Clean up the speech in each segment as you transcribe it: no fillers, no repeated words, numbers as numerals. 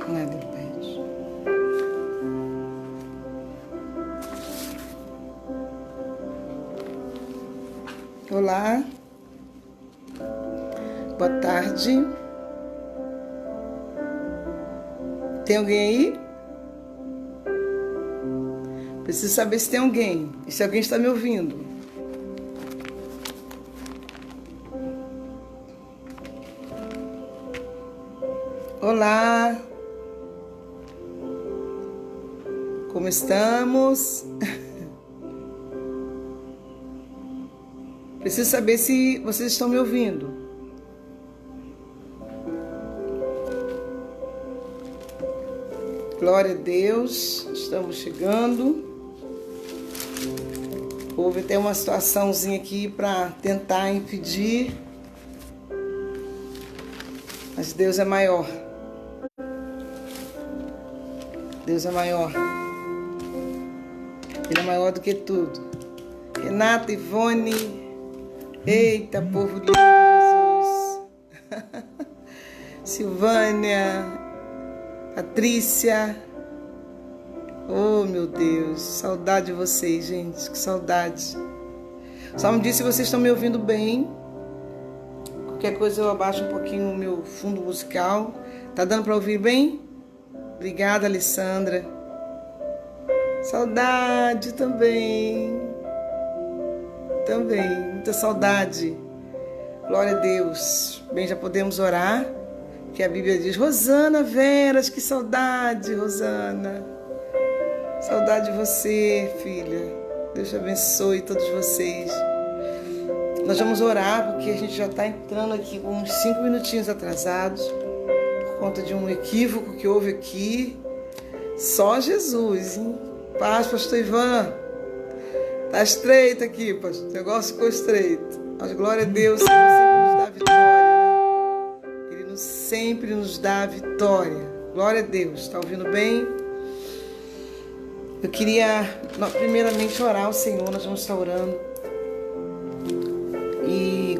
Nada impede. Olá. Boa tarde. Tem alguém aí? Preciso saber se tem alguém. E se alguém está me ouvindo. Olá. Como estamos? Preciso saber se vocês estão me ouvindo. Glória a Deus, estamos chegando. Houve até uma situaçãozinha aqui para tentar impedir, mas Deus é maior. Deus é maior. Ele é maior do que tudo. Renata, Ivone, eita, povo lindo, Jesus. Silvânia, Patrícia. Oh, meu Deus, saudade de vocês, gente, que saudade. Só me diz se vocês estão me ouvindo bem. Qualquer coisa eu abaixo um pouquinho o meu fundo musical. Tá dando para ouvir bem? Obrigada, Alessandra. Saudade também. Também, muita saudade. Glória a Deus. Bem, já podemos orar, que a Bíblia diz: Rosana Veras, que saudade, Rosana. Saudade de você, filha. Deus te abençoe todos vocês. Nós vamos orar, porque a gente já está entrando aqui com uns 5 minutinhos atrasados, por conta de um equívoco que houve aqui. Só Jesus, hein? Paz, pastor Ivan. Tá estreito aqui, pastor. O negócio ficou estreito. Mas glória a Deus, Ele sempre nos dá vitória, né? Ele sempre nos dá vitória. Glória a Deus. Está ouvindo bem? Eu queria, primeiramente, orar ao Senhor. Nós vamos estar orando e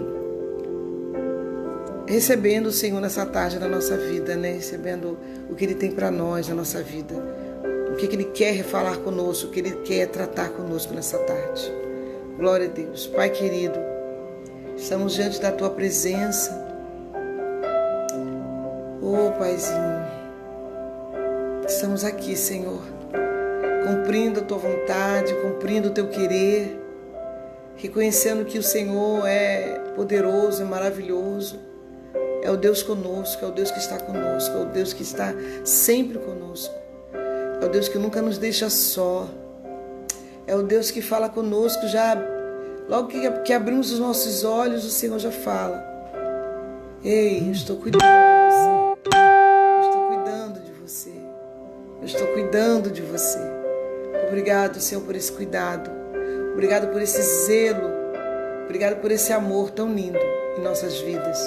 recebendo o Senhor nessa tarde na nossa vida, né? Recebendo o que Ele tem para nós na nossa vida, o que Ele quer falar conosco, o que Ele quer tratar conosco nessa tarde. Glória a Deus. Pai querido, estamos diante da Tua presença. Oh, Paizinho, estamos aqui, Senhor, cumprindo a Tua vontade, cumprindo o Teu querer, reconhecendo que o Senhor é poderoso, é maravilhoso, é o Deus conosco, é o Deus que está conosco, é o Deus que está sempre conosco, é o Deus que nunca nos deixa só, é o Deus que fala conosco já, logo que abrimos os nossos olhos, o Senhor já fala: ei, eu estou cuidando de você, eu estou cuidando de você, eu estou cuidando de você. Obrigado, Senhor, por esse cuidado. Obrigado por esse zelo. Obrigado por esse amor tão lindo em nossas vidas.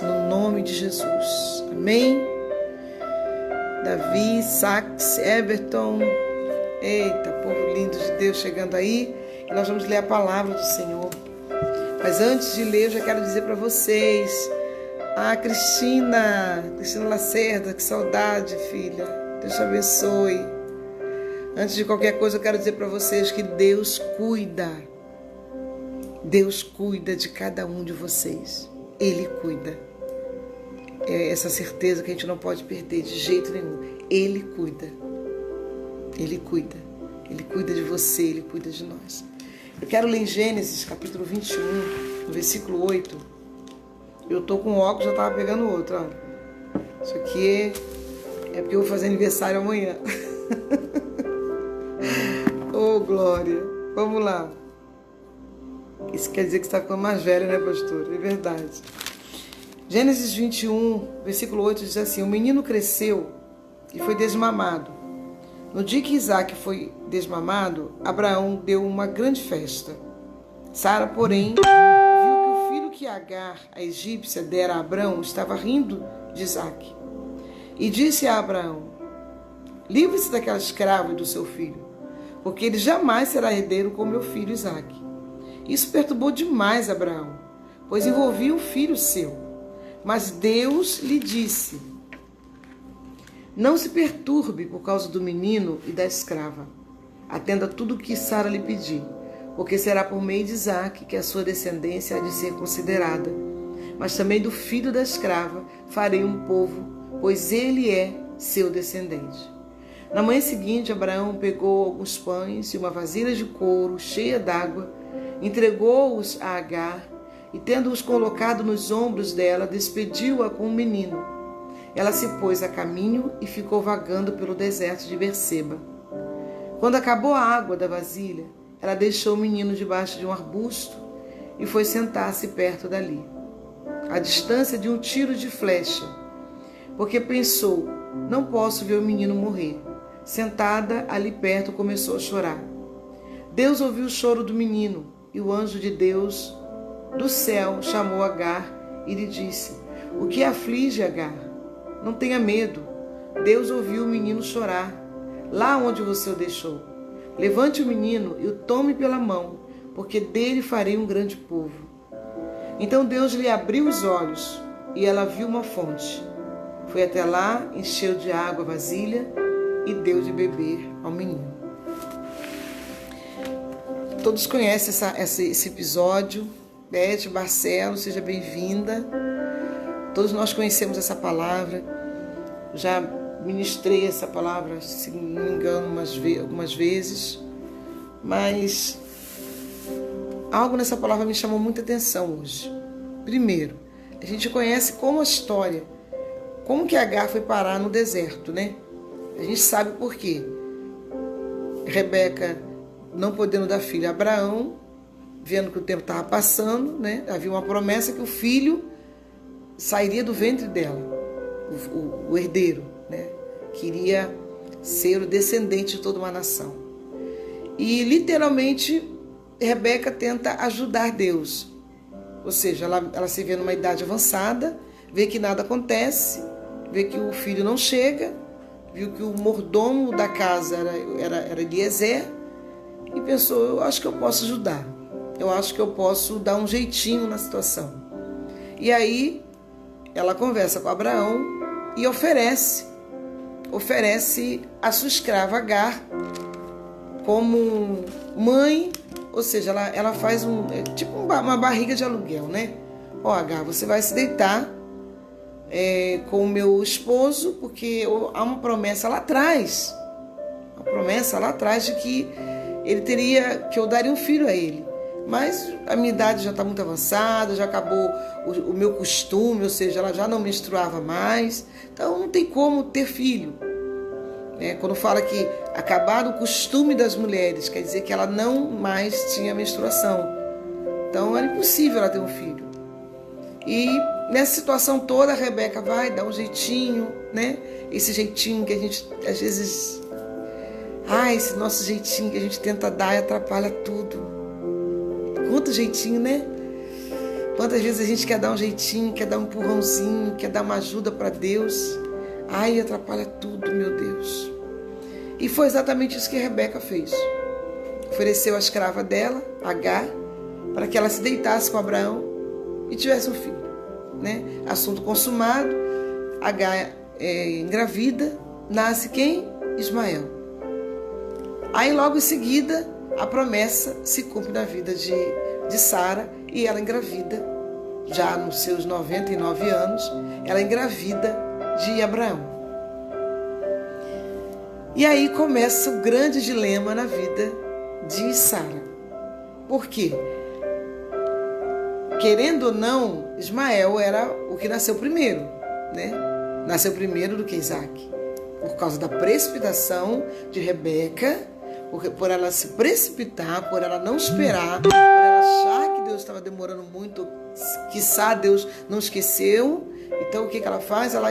No nome de Jesus. Amém? Davi, Sax, Everton. Eita, povo lindo de Deus chegando aí. E nós vamos ler a palavra do Senhor. Mas antes de ler, eu já quero dizer para vocês. Cristina Lacerda, que saudade, filha. Deus te abençoe. Antes de qualquer coisa, eu quero dizer para vocês que Deus cuida. Deus cuida de cada um de vocês. Ele cuida. É essa certeza que a gente não pode perder de jeito nenhum. Ele cuida. Ele cuida. Ele cuida de você, Ele cuida de nós. Eu quero ler em Gênesis, capítulo 21, no versículo 8. Eu tô com óculos, já estava pegando outro, olha. Isso aqui é porque eu vou fazer aniversário amanhã. Oh, glória. Vamos lá. Isso quer dizer que você está ficando mais velho, né, pastor? É verdade. Gênesis 21, versículo 8 diz assim: o menino cresceu e foi desmamado. No dia que Isaac foi desmamado, Abraão deu uma grande festa. Sara, porém, viu que o filho que Agar, a egípcia, dera a Abraão, estava rindo de Isaac. E disse a Abraão: livre-se daquela escrava e do seu filho, porque ele jamais será herdeiro com meu filho Isaque. Isso perturbou demais Abraão, pois envolvia um filho seu. Mas Deus lhe disse: Não se perturbe por causa do menino e da escrava. Atenda tudo o que Sara lhe pedir, porque será por meio de Isaque que a sua descendência há de ser considerada. Mas também do filho da escrava farei um povo, pois ele é seu descendente. Na manhã seguinte, Abraão pegou alguns pães e uma vasilha de couro cheia d'água, entregou-os a Agar e, tendo-os colocado nos ombros dela, despediu-a com o menino. Ela se pôs a caminho e ficou vagando pelo deserto de Berseba. Quando acabou a água da vasilha, ela deixou o menino debaixo de um arbusto e foi sentar-se perto dali, à distância de um tiro de flecha, porque pensou: não posso ver o menino morrer. Sentada ali perto, começou a chorar. Deus ouviu o choro do menino, e o anjo de Deus do céu chamou Agar e lhe disse: o que aflige, Agar? Não tenha medo. Deus ouviu o menino chorar, lá onde você o deixou. Levante o menino e o tome pela mão, porque dele farei um grande povo. Então Deus lhe abriu os olhos, e ela viu uma fonte. Foi até lá, encheu de água a vasilha e deu de beber ao menino. Todos conhecem esse episódio. Beth Barcelos, seja bem-vinda. Todos nós conhecemos essa palavra. Já ministrei essa palavra, se não me engano, algumas vezes. Mas algo nessa palavra me chamou muita atenção hoje. Primeiro, a gente conhece como a história, como que Agar foi parar no deserto, né? A gente sabe por quê. Rebeca, não podendo dar filho a Abraão, vendo que o tempo estava passando, né? Havia uma promessa que o filho sairia do ventre dela, o herdeiro, né? Queria ser o descendente de toda uma nação. E literalmente Rebeca tenta ajudar Deus. Ou seja, ela se vê numa idade avançada, vê que nada acontece, vê que o filho não chega, viu que o mordomo da casa era Eliezer, e pensou: eu acho que eu posso ajudar. Eu acho que eu posso dar um jeitinho na situação. E aí ela conversa com Abraão e oferece a sua escrava Agar como mãe, ou seja, ela faz tipo uma barriga de aluguel, né? Ó, Agar, você vai se deitar com o meu esposo, porque há uma promessa lá atrás, de que que eu daria um filho a ele. Mas a minha idade já está muito avançada, já acabou o meu costume, ou seja, ela já não menstruava mais, então não tem como ter filho. Quando fala que acabar o costume das mulheres, quer dizer que ela não mais tinha menstruação. Então era impossível ela ter um filho. E nessa situação toda, a Rebeca vai dar um jeitinho, né? Esse jeitinho que a gente, às vezes... esse nosso jeitinho que a gente tenta dar e atrapalha tudo. Quanto jeitinho, né? Quantas vezes a gente quer dar um jeitinho, quer dar um empurrãozinho, quer dar uma ajuda para Deus. Atrapalha tudo, meu Deus. E foi exatamente isso que a Rebeca fez. Ofereceu a escrava dela, Agar, para que ela se deitasse com Abraão e tivesse um filho, né? Assunto consumado, Agar engravida, nasce quem? Ismael. Aí logo em seguida a promessa se cumpre na vida de Sara, e ela engravida, já nos seus 99 anos, ela engravida de Abraão. E aí começa o grande dilema na vida de Sara. Por quê? Querendo ou não, Ismael era o que nasceu primeiro, né? Nasceu primeiro do que Isaque. Por causa da precipitação de Rebeca, por ela se precipitar, por ela não esperar, por ela achar que Deus estava demorando muito, quiçá Deus não esqueceu. Então o que ela faz? Ela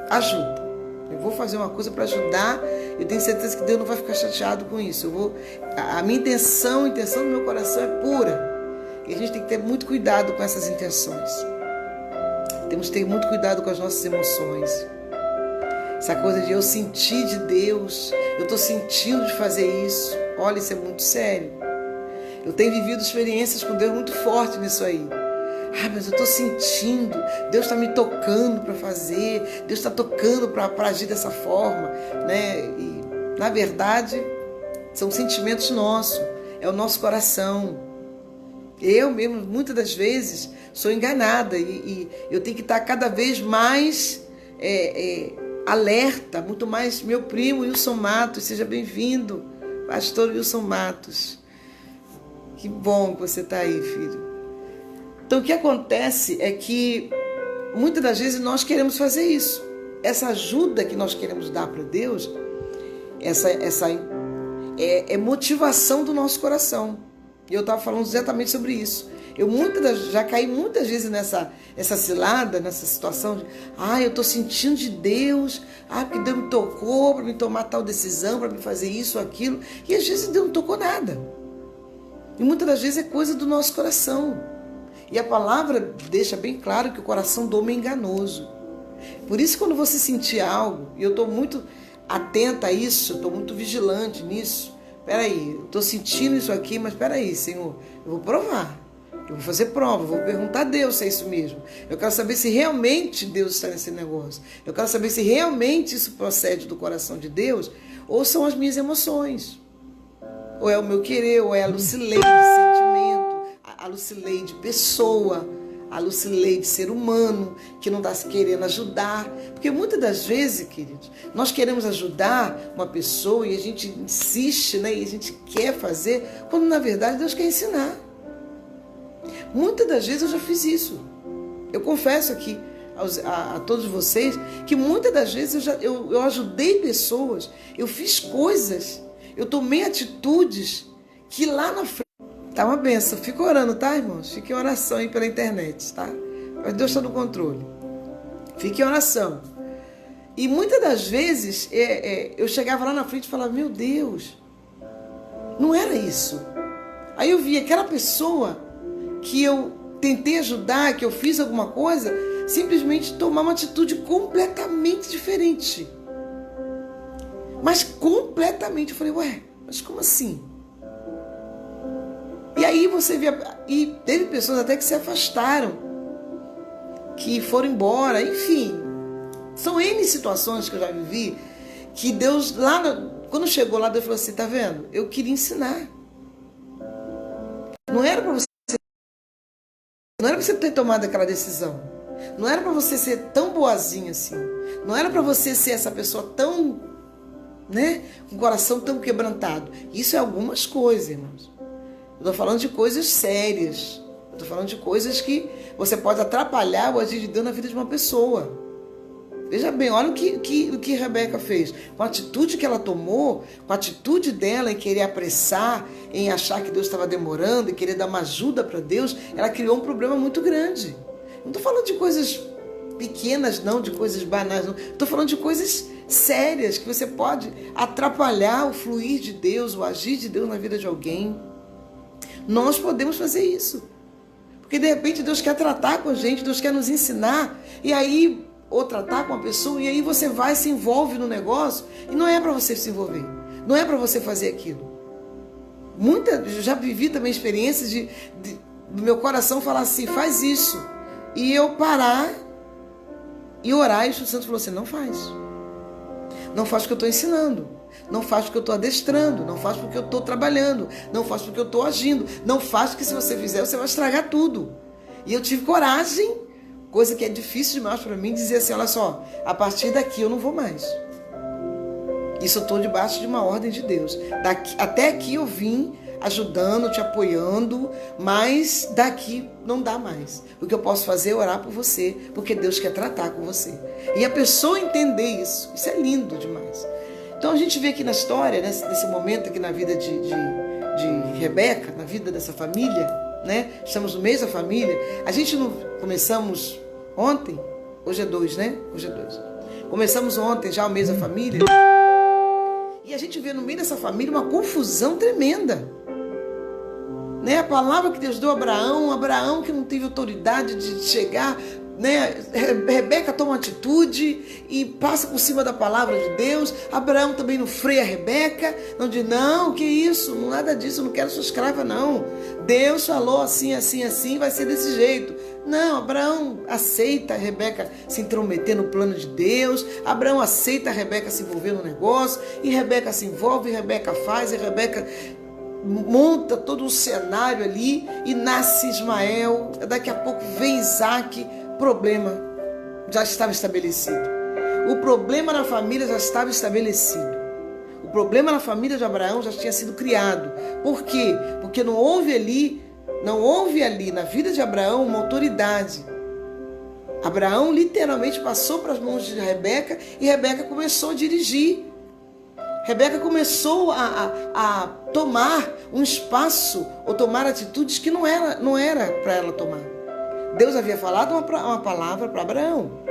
ajuda. Eu vou fazer uma coisa para ajudar, eu tenho certeza que Deus não vai ficar chateado com isso. A minha intenção do meu coração é pura. E a gente tem que ter muito cuidado com essas intenções. Temos que ter muito cuidado com as nossas emoções. Essa coisa de eu sentir de Deus, eu estou sentindo de fazer isso. Olha, isso é muito sério. Eu tenho vivido experiências com Deus muito fortes nisso aí. Ah, mas eu estou sentindo, Deus está me tocando para fazer, Deus está tocando para agir dessa forma, né? E, na verdade, são sentimentos nossos, é o nosso coração. Eu mesmo, muitas das vezes, sou enganada e eu tenho que estar cada vez mais alerta, muito mais. Meu primo Wilson Matos, seja bem-vindo, pastor Wilson Matos. Que bom que você está aí, filho. Então, o que acontece é que muitas das vezes nós queremos fazer isso. Essa ajuda que nós queremos dar para Deus, essa é motivação do nosso coração. E eu estava falando exatamente sobre isso. Eu já caí muitas vezes nessa cilada, nessa situação de eu estou sentindo de Deus, porque Deus me tocou para me tomar tal decisão, para me fazer isso, aquilo. E às vezes Deus não tocou nada. E muitas das vezes é coisa do nosso coração. E a palavra deixa bem claro que o coração do homem é enganoso. Por isso, quando você sentir algo, e eu estou muito atenta a isso, estou muito vigilante nisso. Peraí, eu estou sentindo isso aqui, mas peraí, Senhor, eu vou provar. Eu vou fazer prova, eu vou perguntar a Deus se é isso mesmo. Eu quero saber se realmente Deus está nesse negócio. Eu quero saber se realmente isso procede do coração de Deus ou são as minhas emoções. Ou é o meu querer, ou é a Lucileide sentimento, a Lucileide pessoa, a Lucileide ser humano, que não está querendo ajudar. Porque muitas das vezes, queridos, nós queremos ajudar uma pessoa e a gente insiste, né? E a gente quer fazer, quando na verdade Deus quer ensinar. Muitas das vezes eu já fiz isso. Eu confesso aqui a todos vocês que muitas das vezes eu ajudei pessoas, eu fiz coisas, eu tomei atitudes que lá na frente tá uma benção. Fica orando, tá, irmãos? Fique em oração aí pela internet, tá? Mas Deus está no controle. Fique em oração. E muitas das vezes eu chegava lá na frente e falava, meu Deus, não era isso. Aí eu via aquela pessoa que eu tentei ajudar, que eu fiz alguma coisa, simplesmente tomar uma atitude completamente diferente. Mas completamente. Eu falei, mas como assim? E aí você via, e teve pessoas até que se afastaram, que foram embora, enfim. São N situações que eu já vivi, que Deus, quando chegou lá, Deus falou assim, tá vendo? Eu queria ensinar. Não era para você ter tomado aquela decisão. Não era para você ser tão boazinha assim. Não era para você ser essa pessoa tão, né, com o coração tão quebrantado. Isso é algumas coisas, irmãos. Eu estou falando de coisas sérias. Eu estou falando de coisas que você pode atrapalhar o agir de Deus na vida de uma pessoa. Veja bem, olha o que Rebeca fez. Com a atitude que ela tomou, com a atitude dela em querer apressar, em achar que Deus estava demorando, em querer dar uma ajuda para Deus, ela criou um problema muito grande. Não estou falando de coisas pequenas, não, de coisas banais, não. Estou falando de coisas sérias, que você pode atrapalhar o fluir de Deus, o agir de Deus na vida de alguém. Nós podemos fazer isso. Porque de repente Deus quer tratar com a gente, Deus quer nos ensinar, e aí, ou tratar com a pessoa, e aí você vai e se envolve no negócio, e não é para você se envolver, não é para você fazer aquilo. Eu já vivi também experiências do meu coração falar assim, faz isso, e eu parar e orar, e o Espírito Santo falou assim, não faz. Não faz porque eu estou ensinando, não faz porque eu estou adestrando, não faz porque eu estou trabalhando, não faz porque eu estou agindo, não faz porque se você fizer, você vai estragar tudo. E eu tive coragem, coisa que é difícil demais para mim, dizer assim, olha só, a partir daqui eu não vou mais. Isso eu estou debaixo de uma ordem de Deus. Até aqui eu vim ajudando, te apoiando, mas daqui não dá mais. O que eu posso fazer é orar por você, porque Deus quer tratar com você. E a pessoa entender isso é lindo demais. Então a gente vê aqui na história, nesse momento aqui na vida de Rebeca, na vida dessa família, né? Estamos no mês da família. A gente não começamos ontem, hoje é 2, né? Hoje é 2. Começamos ontem já o mês da família. E a gente vê no meio dessa família uma confusão tremenda. Né? A palavra que Deus deu a Abraão que não teve autoridade de chegar, né? Rebeca toma uma atitude e passa por cima da palavra de Deus. Abraão também não freia a Rebeca, não diz, não, que isso, nada disso, eu não quero sua escrava não. Deus falou assim, assim, assim, vai ser desse jeito. Não, Abraão aceita a Rebeca se intrometer no plano de Deus, Abraão aceita a Rebeca se envolver no negócio, e Rebeca se envolve, e Rebeca faz, e Rebeca monta todo o cenário ali, e nasce Ismael, daqui a pouco vem Isaac, problema já estava estabelecido. O problema na família já estava estabelecido. O problema na família de Abraão já tinha sido criado. Por quê? Porque não houve ali na vida de Abraão uma autoridade. Abraão literalmente passou para as mãos de Rebeca e Rebeca começou a dirigir. Rebeca começou a tomar um espaço ou tomar atitudes que não era para ela tomar. Deus havia falado uma palavra para Abraão.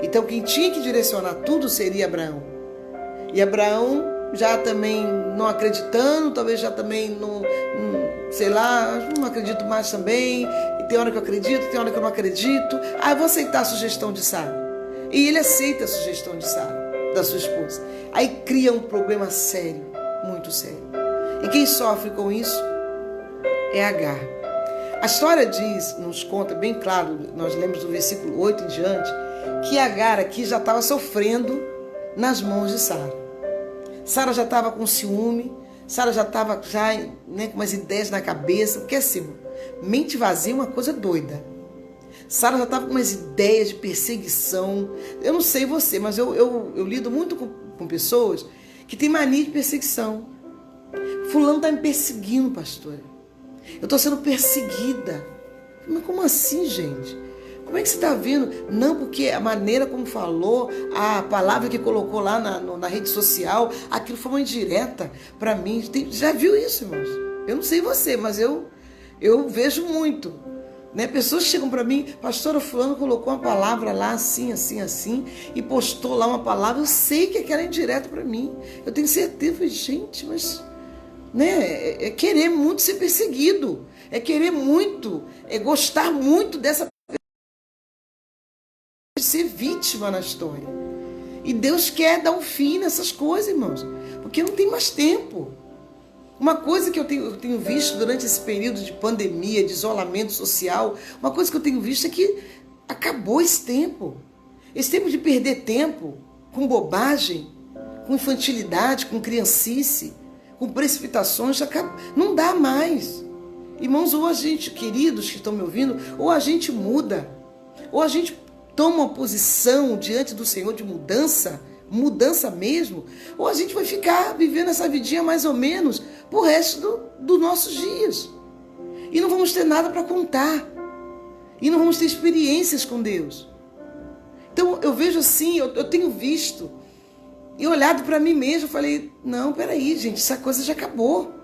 Então quem tinha que direcionar tudo seria Abraão. E Abraão já também não acreditando, talvez já também não acredito mais também, e tem hora que eu acredito, tem hora que eu não acredito, eu vou aceitar a sugestão de Sara. E ele aceita a sugestão de Sara, da sua esposa. Aí cria um problema sério, muito sério. E quem sofre com isso é Agar. A história nos conta bem claro, nós lemos do versículo 8 em diante, que Agar aqui já estava sofrendo nas mãos de Sara. Sara já estava com ciúme, Sara já estava com umas ideias na cabeça, porque assim, mente vazia é uma coisa doida. Sara já estava com umas ideias de perseguição. Eu não sei você, mas eu lido muito com pessoas que têm mania de perseguição. Fulano está me perseguindo, pastora. Eu estou sendo perseguida. Mas como assim, gente? Como é que você está vendo? Não, porque a maneira como falou, a palavra que colocou lá na rede social, aquilo foi uma indireta para mim. Já viu isso, irmãos? Eu não sei você, mas eu vejo muito. Né? Pessoas chegam para mim, pastora fulano colocou uma palavra lá assim, assim, assim, e postou lá uma palavra, eu sei que aquela é indireta para mim. Eu tenho certeza, eu falei, gente, mas né, é querer muito ser perseguido, é querer muito, é gostar muito dessa ser vítima na história. E Deus quer dar um fim nessas coisas, irmãos, porque não tem mais tempo. Uma coisa que eu tenho visto durante esse período de pandemia, de isolamento social, uma coisa que eu tenho visto é que acabou esse tempo. Esse tempo de perder tempo com bobagem, com infantilidade, com criancice, com precipitações, não dá mais. Irmãos, ou a gente, queridos que estão me ouvindo, ou a gente muda, ou a gente toma uma posição diante do Senhor de mudança mesmo, ou a gente vai ficar vivendo essa vidinha mais ou menos pro resto dos nossos dias. E não vamos ter nada para contar. E não vamos ter experiências com Deus. Então eu vejo assim, eu tenho visto e olhado para mim mesmo, falei, não, peraí, gente, essa coisa já acabou.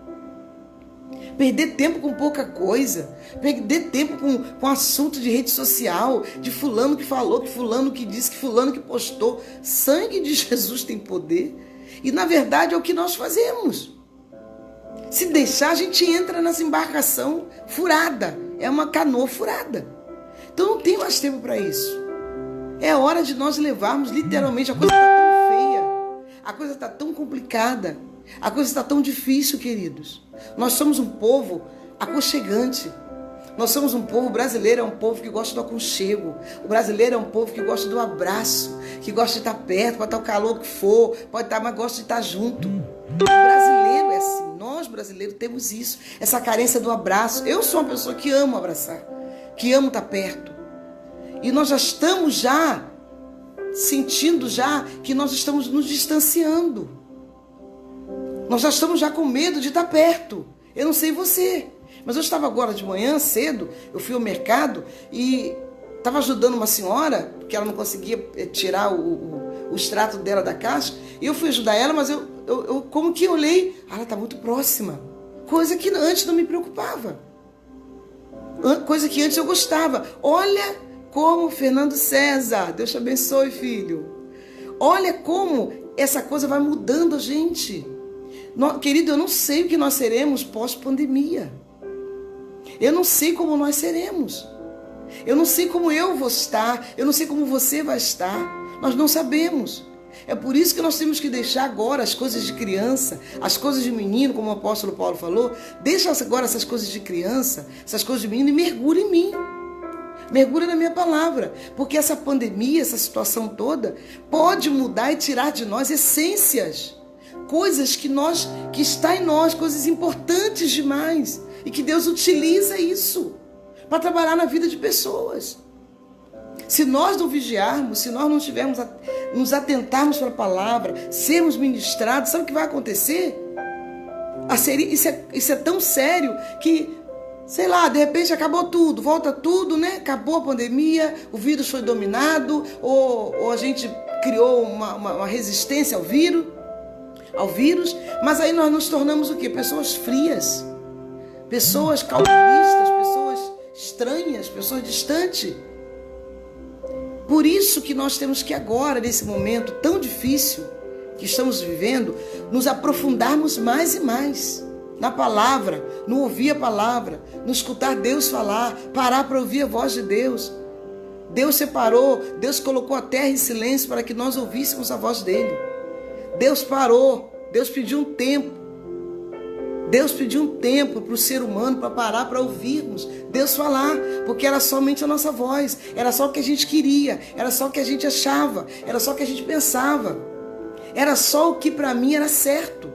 Perder tempo com pouca coisa, perder tempo com assunto de rede social, de fulano que falou, que fulano que disse, que fulano que postou. Sangue de Jesus tem poder. E na verdade é o que nós fazemos. Se deixar, a gente entra nessa embarcação furada. É uma canoa furada. Então não tem mais tempo para isso. É hora de nós levarmos literalmente. A coisa está tão feia, a coisa está tão complicada, a coisa está tão difícil, queridos. Nós somos um povo aconchegante. Nós somos um povo brasileiro, é um povo que gosta do aconchego. O brasileiro é um povo que gosta do abraço, que gosta de estar perto, pode estar o calor que for, pode estar, mas gosta de estar junto. O brasileiro é assim. Nós brasileiros temos isso, essa carência do abraço. Eu sou uma pessoa que amo abraçar, que amo estar perto. E nós já estamos sentindo que nós estamos nos distanciando. Nós já estamos com medo de estar perto. Eu não sei você, mas eu estava agora de manhã cedo, eu fui ao mercado e estava ajudando uma senhora, porque ela não conseguia tirar o extrato dela da caixa, e eu fui ajudar ela, mas eu como que olhei, ela está muito próxima, coisa que antes não me preocupava, coisa que antes eu gostava. Olha como Fernando César, Deus te abençoe, filho, olha como essa coisa vai mudando a gente. Querido, eu não sei o que nós seremos pós-pandemia. Eu não sei como nós seremos. Eu não sei como eu vou estar. Eu não sei como você vai estar. Nós não sabemos. É por isso que nós temos que deixar agora as coisas de criança, as coisas de menino, como o apóstolo Paulo falou. Deixa agora essas coisas de criança, essas coisas de menino e mergulhe em mim. Mergulha na minha palavra, porque essa pandemia, essa situação toda, pode mudar e tirar de nós essências, coisas que está em nós, coisas importantes demais, e que Deus utiliza isso para trabalhar na vida de pessoas. Se nós não vigiarmos, se nós não tivermos, nos atentarmos para a palavra, sermos ministrados, sabe o que vai acontecer? Isso é tão sério que, sei lá, de repente acabou tudo, volta tudo, né? Acabou a pandemia, o vírus foi dominado, ou a gente criou uma resistência ao vírus, mas aí nós nos tornamos o quê? Pessoas frias, pessoas calvinistas, pessoas estranhas, pessoas distantes. Por isso que nós temos que agora, nesse momento tão difícil que estamos vivendo, nos aprofundarmos mais e mais na palavra, no ouvir a palavra, no escutar Deus falar, parar para ouvir a voz de Deus. Deus separou, Deus colocou a terra em silêncio para que nós ouvíssemos a voz dele. Deus parou, Deus pediu um tempo. Deus pediu um tempo para o ser humano para parar para ouvirmos Deus falar, porque era somente a nossa voz, era só o que a gente queria, era só o que a gente achava, era só o que a gente pensava, era só o que para mim era certo.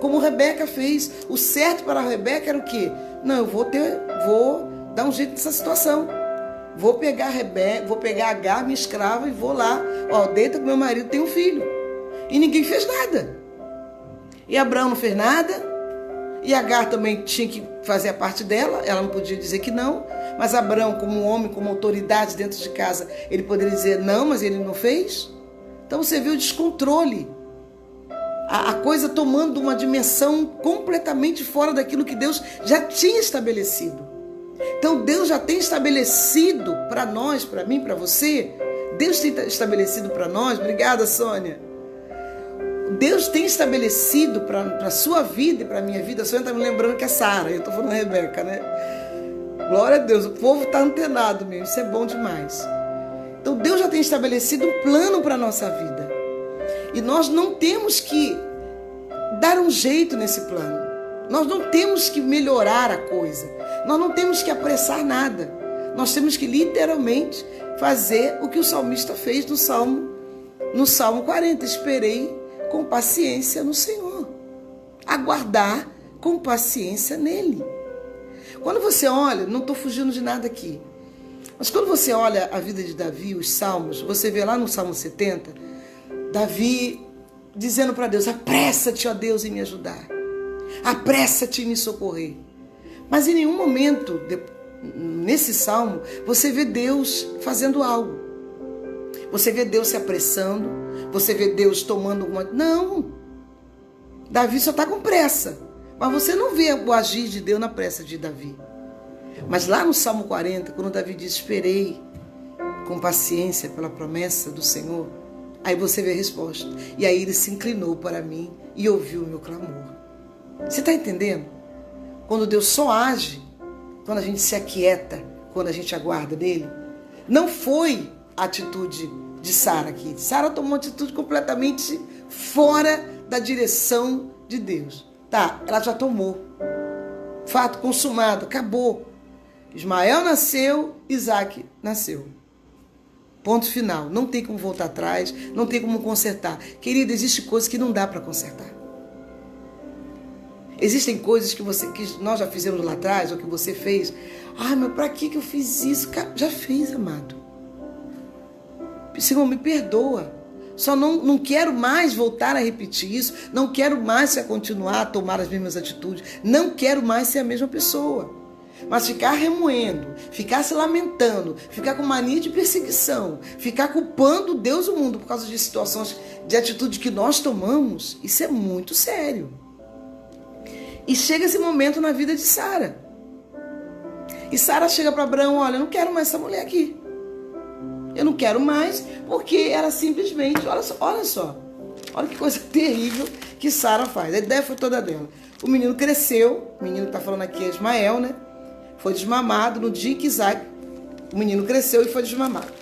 Como Rebeca fez, o certo para a Rebeca era o quê? Não, eu vou dar um jeito nessa situação. Vou pegar Agar, minha escrava, e vou lá, deita com meu marido, tem um filho. E ninguém fez nada. E Abraão não fez nada. E Agar também tinha que fazer a parte dela, ela não podia dizer que não, mas Abraão, como um homem, como autoridade dentro de casa, ele poderia dizer não, mas ele não fez. Então você vê o descontrole, a coisa tomando uma dimensão completamente fora daquilo que Deus já tinha estabelecido. Então Deus já tem estabelecido para nós, para mim, para você, Deus tem estabelecido para nós, obrigada Sônia, Deus tem estabelecido para a sua vida e para a minha vida. A Sônia está me lembrando que é Sara, eu estou falando da Rebeca, né? Glória a Deus, o povo está antenado mesmo, isso é bom demais. Então Deus já tem estabelecido um plano para a nossa vida. E nós não temos que dar um jeito nesse plano. Nós não temos que melhorar a coisa. Nós não temos que apressar nada. Nós temos que literalmente fazer o que o salmista fez no Salmo 40. Esperei com paciência no Senhor. Aguardar com paciência nele. Quando você olha, não estou fugindo de nada aqui, mas quando você olha a vida de Davi, os salmos, você vê lá no Salmo 70, Davi dizendo para Deus, apressa-te, ó Deus, em me ajudar. Apressa-te em me socorrer. Mas em nenhum momento, nesse salmo, você vê Deus fazendo algo. Você vê Deus se apressando, você vê Deus tomando alguma... Não! Davi só está com pressa. Mas você não vê o agir de Deus na pressa de Davi. Mas lá no Salmo 40, quando Davi diz, esperei com paciência pela promessa do Senhor, aí você vê a resposta. E aí ele se inclinou para mim e ouviu o meu clamor. Você está entendendo? Quando Deus só age, quando a gente se aquieta, quando a gente aguarda nele, não foi a atitude de Sara aqui. Sara tomou uma atitude completamente fora da direção de Deus. Tá, ela já tomou. Fato consumado, acabou. Ismael nasceu, Isaac nasceu. Ponto final. Não tem como voltar atrás, não tem como consertar. Querido, existem coisas que não dá para consertar. Existem coisas que nós já fizemos lá atrás, ou que você fez. Ah, mas para que eu fiz isso? Já fiz, amado. Senhor, me perdoa. Só não quero mais voltar a repetir isso. Não quero mais continuar a tomar as mesmas atitudes. Não quero mais ser a mesma pessoa. Mas ficar remoendo, ficar se lamentando, ficar com mania de perseguição, ficar culpando Deus e o mundo por causa de situações, de atitude que nós tomamos, isso é muito sério. E chega esse momento na vida de Sara. E Sara chega para Abraão, olha, eu não quero mais essa mulher aqui. Eu não quero mais, porque ela simplesmente, olha só, olha que coisa terrível que Sara faz. A ideia foi toda dela. O menino cresceu, o menino que está falando aqui é Ismael, né? Foi desmamado no dia que Isaac, o menino cresceu e foi desmamado.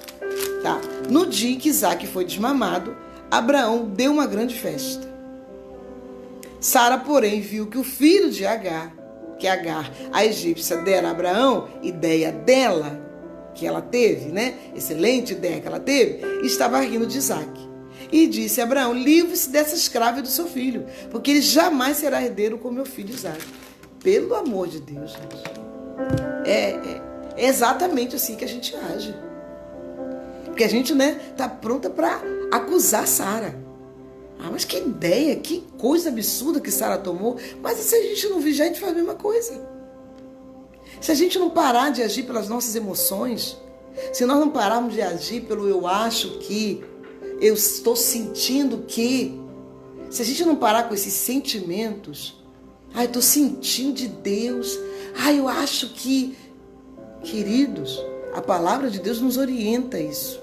Tá. No dia que Isaac foi desmamado, Abraão deu uma grande festa. Sara, porém, viu que o filho de Agar, que Agar, a egípcia, dera a Abraão, ideia dela, que ela teve, né? Excelente ideia que ela teve, estava rindo de Isaac. E disse a Abraão: livre-se dessa escrava e do seu filho, porque ele jamais será herdeiro com meu filho Isaac. Pelo amor de Deus, gente. É exatamente assim que a gente age. Porque a gente, né, tá pronta para acusar Sara. Ah, mas que ideia, que coisa absurda que Sara tomou. Mas se a gente não vigiar, a gente faz a mesma coisa. Se a gente não parar de agir pelas nossas emoções, se nós não pararmos de agir pelo eu acho que, eu estou sentindo que, se a gente não parar com esses sentimentos, eu estou sentindo de Deus, eu acho que, queridos, a palavra de Deus nos orienta a isso.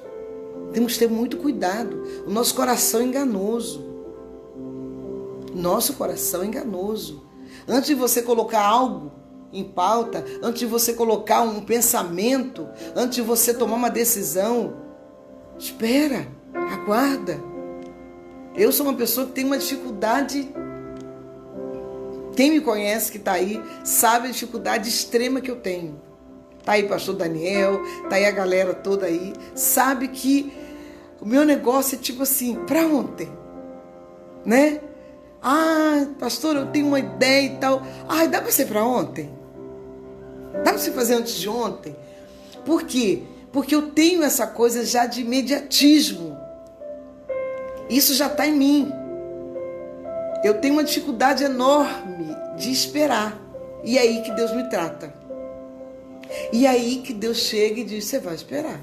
Temos que ter muito cuidado. O nosso coração é enganoso. Nosso coração é enganoso. Antes de você colocar algo em pauta, antes de você colocar um pensamento, antes de você tomar uma decisão, espera, aguarda. Eu sou uma pessoa que tem uma dificuldade. Quem me conhece, que está aí, sabe a dificuldade extrema que eu tenho. Está aí o pastor Daniel, está aí a galera toda aí, sabe que o meu negócio é tipo assim, para ontem, né? Pastor, eu tenho uma ideia e tal. Dá para ser para ontem? Dá para você fazer antes de ontem? Por quê? Porque eu tenho essa coisa já de imediatismo. Isso já está em mim. Eu tenho uma dificuldade enorme de esperar. E é aí que Deus me trata. E é aí que Deus chega e diz: você vai esperar.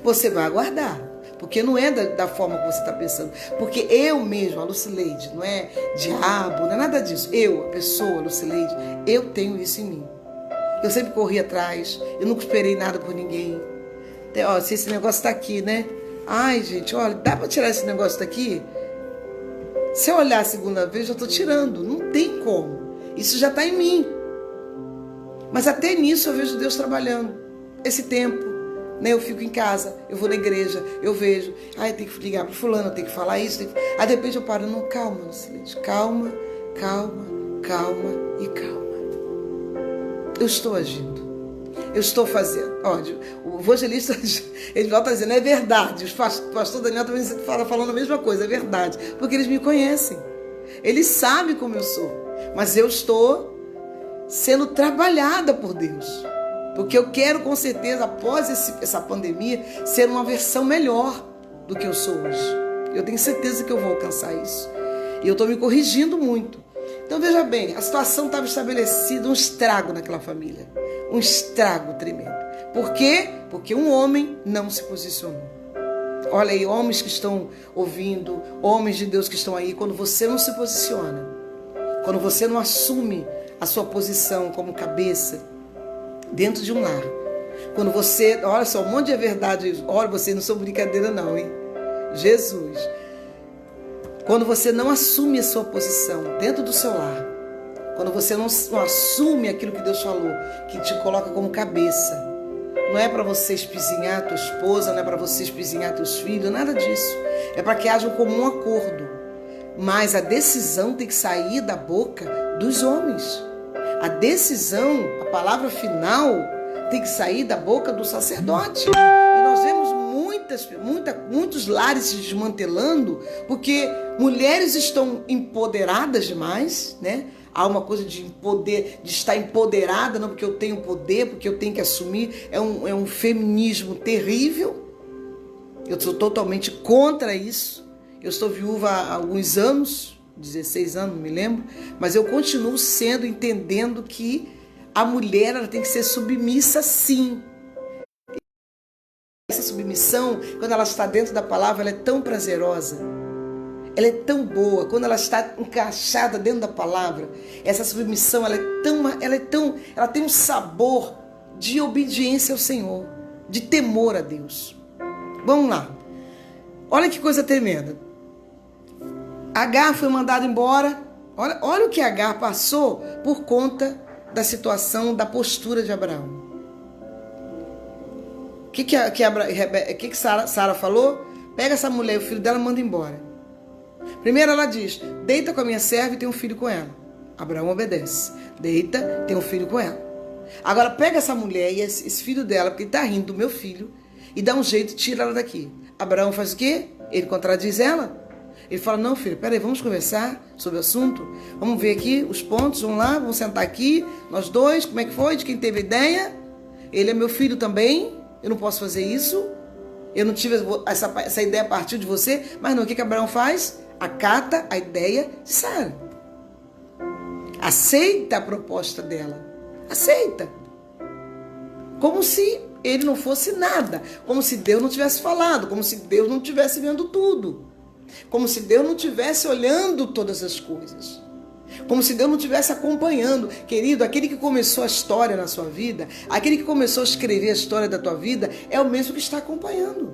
Você vai aguardar. Porque não é da forma que você está pensando. Porque eu mesmo, a Lucileide, não é diabo, não é nada disso. Eu, a pessoa, a Lucileide, eu tenho isso em mim. Eu sempre corri atrás, eu nunca esperei nada por ninguém. Se esse negócio está aqui, né? Gente, olha, dá para tirar esse negócio daqui? Se eu olhar a segunda vez, eu estou tirando. Não tem como. Isso já está em mim. Mas até nisso eu vejo Deus trabalhando. Esse tempo, né? Eu fico em casa, eu vou na igreja, eu vejo. Eu tenho que ligar para fulano, eu tenho que falar isso. Aí de repente eu paro. Não, calma, Lucileide. Calma, calma, calma e calma. Eu estou agindo. Eu estou fazendo. Olha, o evangelista, ele volta dizendo: é verdade. O pastor Daniel também falando a mesma coisa, é verdade. Porque eles me conhecem. Eles sabem como eu sou. Mas eu estou sendo trabalhada por Deus. Porque eu quero, com certeza, após essa pandemia, ser uma versão melhor do que eu sou hoje. Eu tenho certeza que eu vou alcançar isso. E eu estou me corrigindo muito. Então, veja bem, a situação estava estabelecida, um estrago naquela família. Um estrago tremendo. Por quê? Porque um homem não se posicionou. Olha aí, homens que estão ouvindo, homens de Deus que estão aí, quando você não se posiciona, quando você não assume a sua posição como cabeça dentro de um lar, quando você, olha só, um monte de verdade, olha, vocês não são brincadeira não, hein? Jesus. Quando você não assume a sua posição dentro do seu lar, quando você não assume aquilo que Deus falou, que te coloca como cabeça, não é para você espizinhar a tua esposa, não é para você espizinhar teus filhos, nada disso. É para que haja um comum acordo. Mas a decisão tem que sair da boca dos homens. A decisão, a palavra final, tem que sair da boca do sacerdote. E nós vemos muitos lares se desmantelando porque mulheres estão empoderadas demais, né? Há uma coisa de poder, de estar empoderada, não porque eu tenho poder, porque eu tenho que assumir. É um feminismo terrível. Eu sou totalmente contra isso. Eu estou viúva há alguns anos, 16 anos, não me lembro, mas eu continuo entendendo que a mulher ela tem que ser submissa, sim. Essa submissão, quando ela está dentro da palavra, ela é tão prazerosa. Ela é tão boa. Quando ela está encaixada dentro da palavra, essa submissão, ela tem um sabor de obediência ao Senhor, de temor a Deus. Vamos lá. Olha que coisa tremenda. Agar foi mandada embora. Olha o que Agar passou por conta da situação, da postura de Abraão. O que Sara falou? Pega essa mulher e o filho dela e manda embora. Primeiro ela diz: deita com a minha serva e tem um filho com ela. Abraão obedece. Deita, tem um filho com ela. Agora pega essa mulher e esse filho dela, porque ele está rindo do meu filho, e dá um jeito, tira ela daqui. Abraão faz o quê? Ele contradiz ela. Ele fala, não, filho, peraí, vamos conversar sobre o assunto? Vamos ver aqui os pontos, vamos lá, vamos sentar aqui, nós dois, como é que foi, de quem teve a ideia? Ele é meu filho também, eu não posso fazer isso, eu não tive essa ideia a partir de você, mas não, o que Abraão faz? Acata a ideia de Sara. Aceita a proposta dela, aceita. Como se ele não fosse nada, como se Deus não tivesse falado, como se Deus não estivesse vendo tudo. Como se Deus não estivesse olhando todas as coisas. Como se Deus não estivesse acompanhando. Querido, aquele que começou a história na sua vida, aquele que começou a escrever a história da tua vida, é o mesmo que está acompanhando.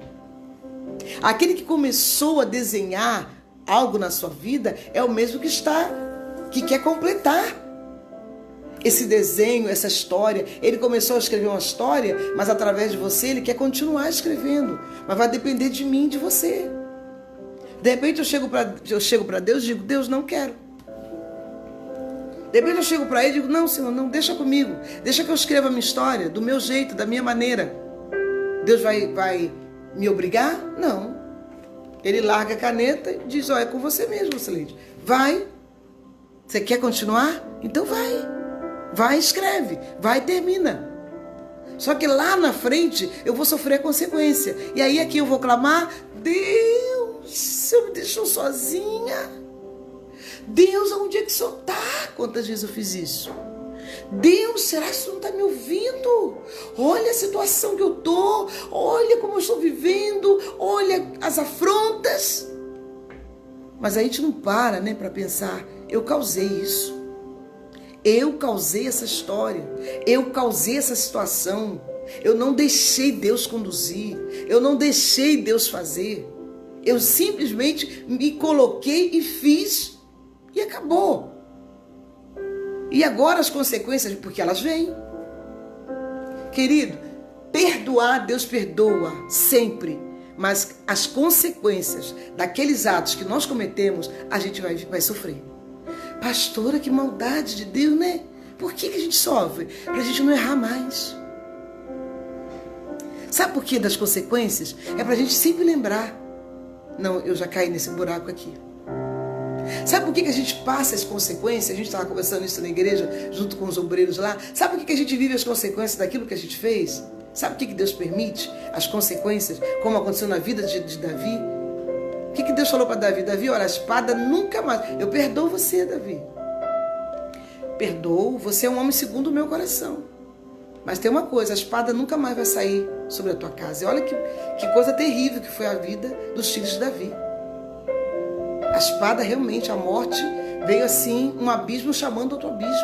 Aquele que começou a desenhar algo na sua vida, é o mesmo que quer completar esse desenho, essa história. Ele começou a escrever uma história, mas através de você, ele quer continuar escrevendo. Mas vai depender de mim e de você. De repente eu chego para Deus e digo, Deus, não quero. De repente eu chego para ele e digo, não, Senhor, não, deixa comigo. Deixa que eu escreva a minha história, do meu jeito, da minha maneira. Deus vai me obrigar? Não. Ele larga a caneta e diz, é com você mesmo, Celeste. Vai. Você quer continuar? Então vai. Vai, escreve. Vai, termina. Só que lá na frente eu vou sofrer a consequência. E aí aqui eu vou clamar, Deus, você me deixou sozinha. Deus, onde é que o Senhor está? Quantas vezes eu fiz isso? Deus, será que o Senhor não está me ouvindo? Olha a situação que eu estou. Olha como eu estou vivendo. Olha as afrontas. Mas a gente não para, né, para pensar, eu causei isso. Eu causei essa história. Eu causei essa situação. Eu não deixei Deus conduzir. Eu não deixei Deus fazer. Eu simplesmente me coloquei e fiz. E acabou. E agora as consequências, porque elas vêm. Querido, perdoar, Deus perdoa sempre. Mas as consequências daqueles atos que nós cometemos, a gente vai sofrer. Pastora, que maldade de Deus, né? Por que a gente sofre? Para a gente não errar mais. Sabe por que das consequências? É para a gente sempre lembrar. Não, eu já caí nesse buraco aqui. Sabe por que a gente passa as consequências? A gente estava conversando isso na igreja, junto com os obreiros lá. Sabe por que a gente vive as consequências daquilo que a gente fez? Sabe o que Deus permite? As consequências, como aconteceu na vida de Davi. O que Deus falou para Davi? Davi, olha, a espada nunca mais... Eu perdoo você, Davi. Perdoo, você é um homem segundo o meu coração. Mas tem uma coisa, a espada nunca mais vai sair sobre a tua casa. E olha que coisa terrível que foi a vida dos filhos de Davi. A espada realmente, a morte, veio assim, um abismo chamando outro abismo.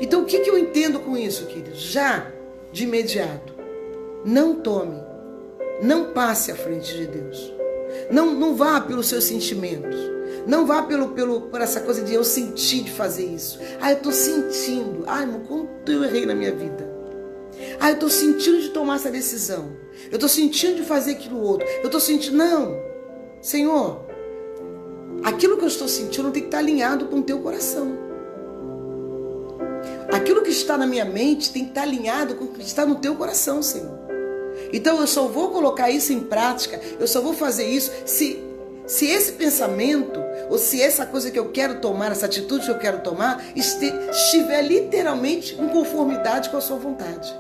Então o que eu entendo com isso, queridos? Já, de imediato, não tome, não passe à frente de Deus. Não vá pelos seus sentimentos. Não vá por essa coisa de eu sentir de fazer isso. Eu estou sentindo. Irmão, quanto eu errei na minha vida. Eu estou sentindo de tomar essa decisão. Eu estou sentindo de fazer aquilo outro. Eu estou sentindo... Não. Senhor, aquilo que eu estou sentindo tem que estar alinhado com o teu coração. Aquilo que está na minha mente tem que estar alinhado com o que está no teu coração, Senhor. Então eu só vou colocar isso em prática, eu só vou fazer isso se esse pensamento, ou se essa coisa que eu quero tomar, essa atitude que eu quero tomar, estiver literalmente em conformidade com a sua vontade.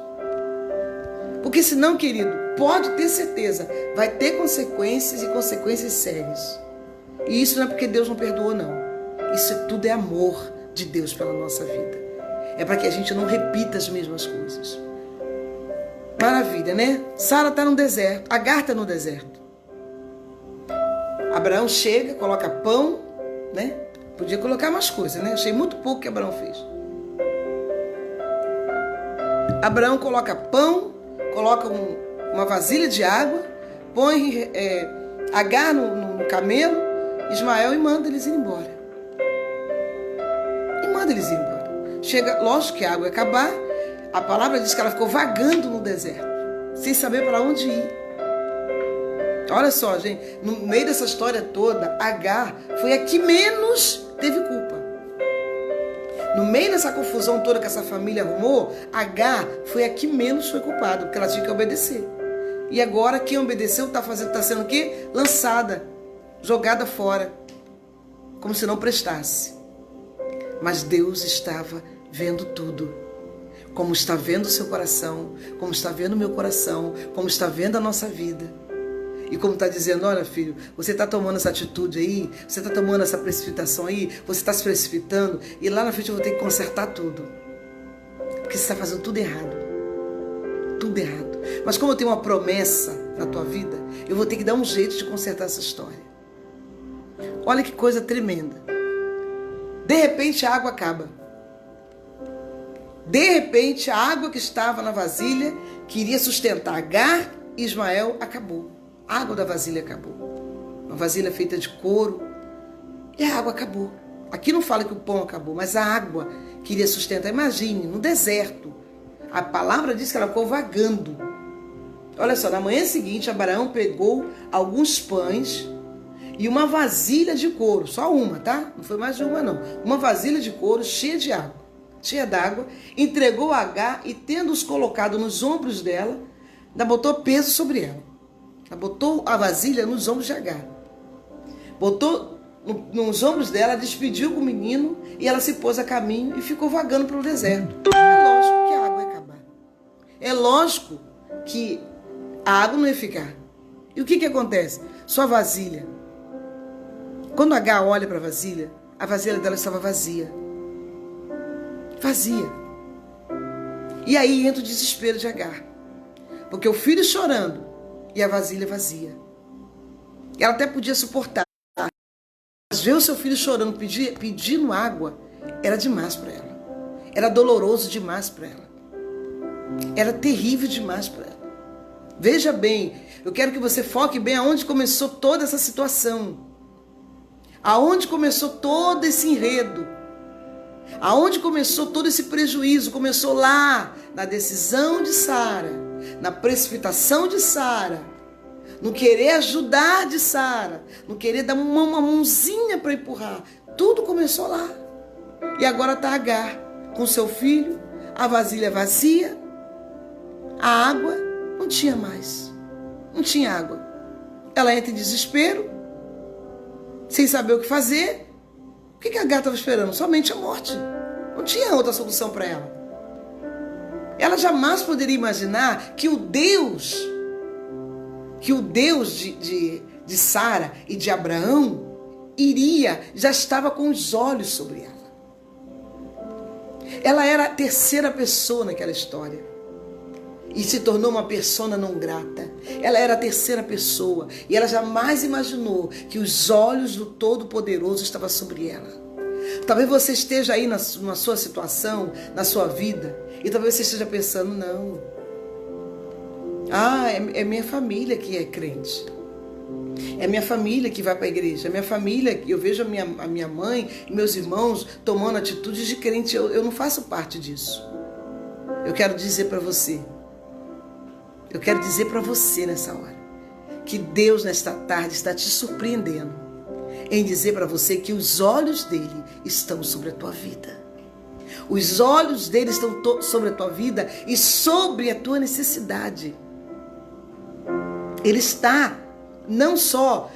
Porque senão, querido, pode ter certeza, vai ter consequências e consequências sérias. E isso não é porque Deus não perdoou, não. Isso tudo é amor de Deus pela nossa vida. É para que a gente não repita as mesmas coisas. Maravilha, né? Sara está no deserto, Agar está no deserto. Abraão chega, coloca pão, né? Podia colocar mais coisas, né? Achei muito pouco que Abraão fez. Abraão coloca pão, coloca uma vasilha de água, põe Agar no camelo, Ismael, e manda eles ir embora. Chega, lógico que a água ia acabar. A palavra diz que ela ficou vagando no deserto, sem saber para onde ir. Olha só, gente, no meio dessa história toda, Agar foi a que menos teve culpa. No meio dessa confusão toda que essa família arrumou, Agar foi a que menos foi culpada, porque ela tinha que obedecer. E agora quem obedeceu está sendo o quê? Lançada, jogada fora, como se não prestasse. Mas Deus estava vendo tudo, como está vendo o seu coração, como está vendo o meu coração, como está vendo a nossa vida. E como está dizendo, olha filho, você está tomando essa atitude aí, você está tomando essa precipitação aí, você está se precipitando, e lá na frente eu vou ter que consertar tudo. Porque você está fazendo tudo errado. Tudo errado. Mas como eu tenho uma promessa na tua vida, eu vou ter que dar um jeito de consertar essa história. Olha que coisa tremenda. De repente a água acaba. De repente a água que estava na vasilha, que iria sustentar Agar e Ismael, acabou. A água da vasilha acabou. Uma vasilha feita de couro. E a água acabou. Aqui não fala que o pão acabou, mas a água que iria sustentar. Imagine, no deserto. A palavra diz que ela ficou vagando. Olha só, na manhã seguinte, Abraão pegou alguns pães e uma vasilha de couro. Só uma, tá? Não foi mais de uma, não. Uma vasilha de couro cheia de água. Cheia d'água. Entregou a Agar e, tendo-os colocado nos ombros dela, ainda botou peso sobre ela. Ela botou a vasilha nos ombros de Agar. Botou nos ombros dela, despediu com o menino e ela se pôs a caminho e ficou vagando pelo deserto. É lógico que a água ia acabar. É lógico que a água não ia ficar. E o que acontece? Sua vasilha. Quando Agar olha para a vasilha dela estava vazia. Vazia. E aí entra o desespero de Agar. Porque o filho chorando e a vasilha vazia. Ela até podia suportar. Mas ver o seu filho chorando, pedindo água, era demais para ela. Era doloroso demais para ela. Era terrível demais para ela. Veja bem, eu quero que você foque bem aonde começou toda essa situação. Aonde começou todo esse enredo. Aonde começou todo esse prejuízo. Começou lá, na decisão de Sara, na precipitação de Sara, no querer ajudar de Sara, no querer dar uma mãozinha para empurrar. Tudo começou lá. E agora está Agar com seu filho, a vasilha vazia, a água não tinha mais. Não tinha água. Ela entra em desespero, sem saber o que fazer. O que a Agar estava esperando? Somente a morte. Não tinha outra solução para ela. Ela jamais poderia imaginar que o Deus de Sara e de Abraão já estava com os olhos sobre ela. Ela era a terceira pessoa naquela história. E se tornou uma persona não grata. Ela era a terceira pessoa. E ela jamais imaginou que os olhos do Todo-Poderoso estavam sobre ela. Talvez você esteja aí na sua situação, na sua vida. E talvez você esteja pensando, não. É minha família que é crente. É minha família que vai para a igreja. É minha família, eu vejo a minha mãe e meus irmãos tomando atitudes de crente. Eu não faço parte disso. Eu quero dizer para você. Eu quero dizer para você nessa hora que Deus nesta tarde está te surpreendendo em dizer para você que os olhos dele estão sobre a tua vida. Os olhos dele estão sobre a tua vida e sobre a tua necessidade. Ele está não só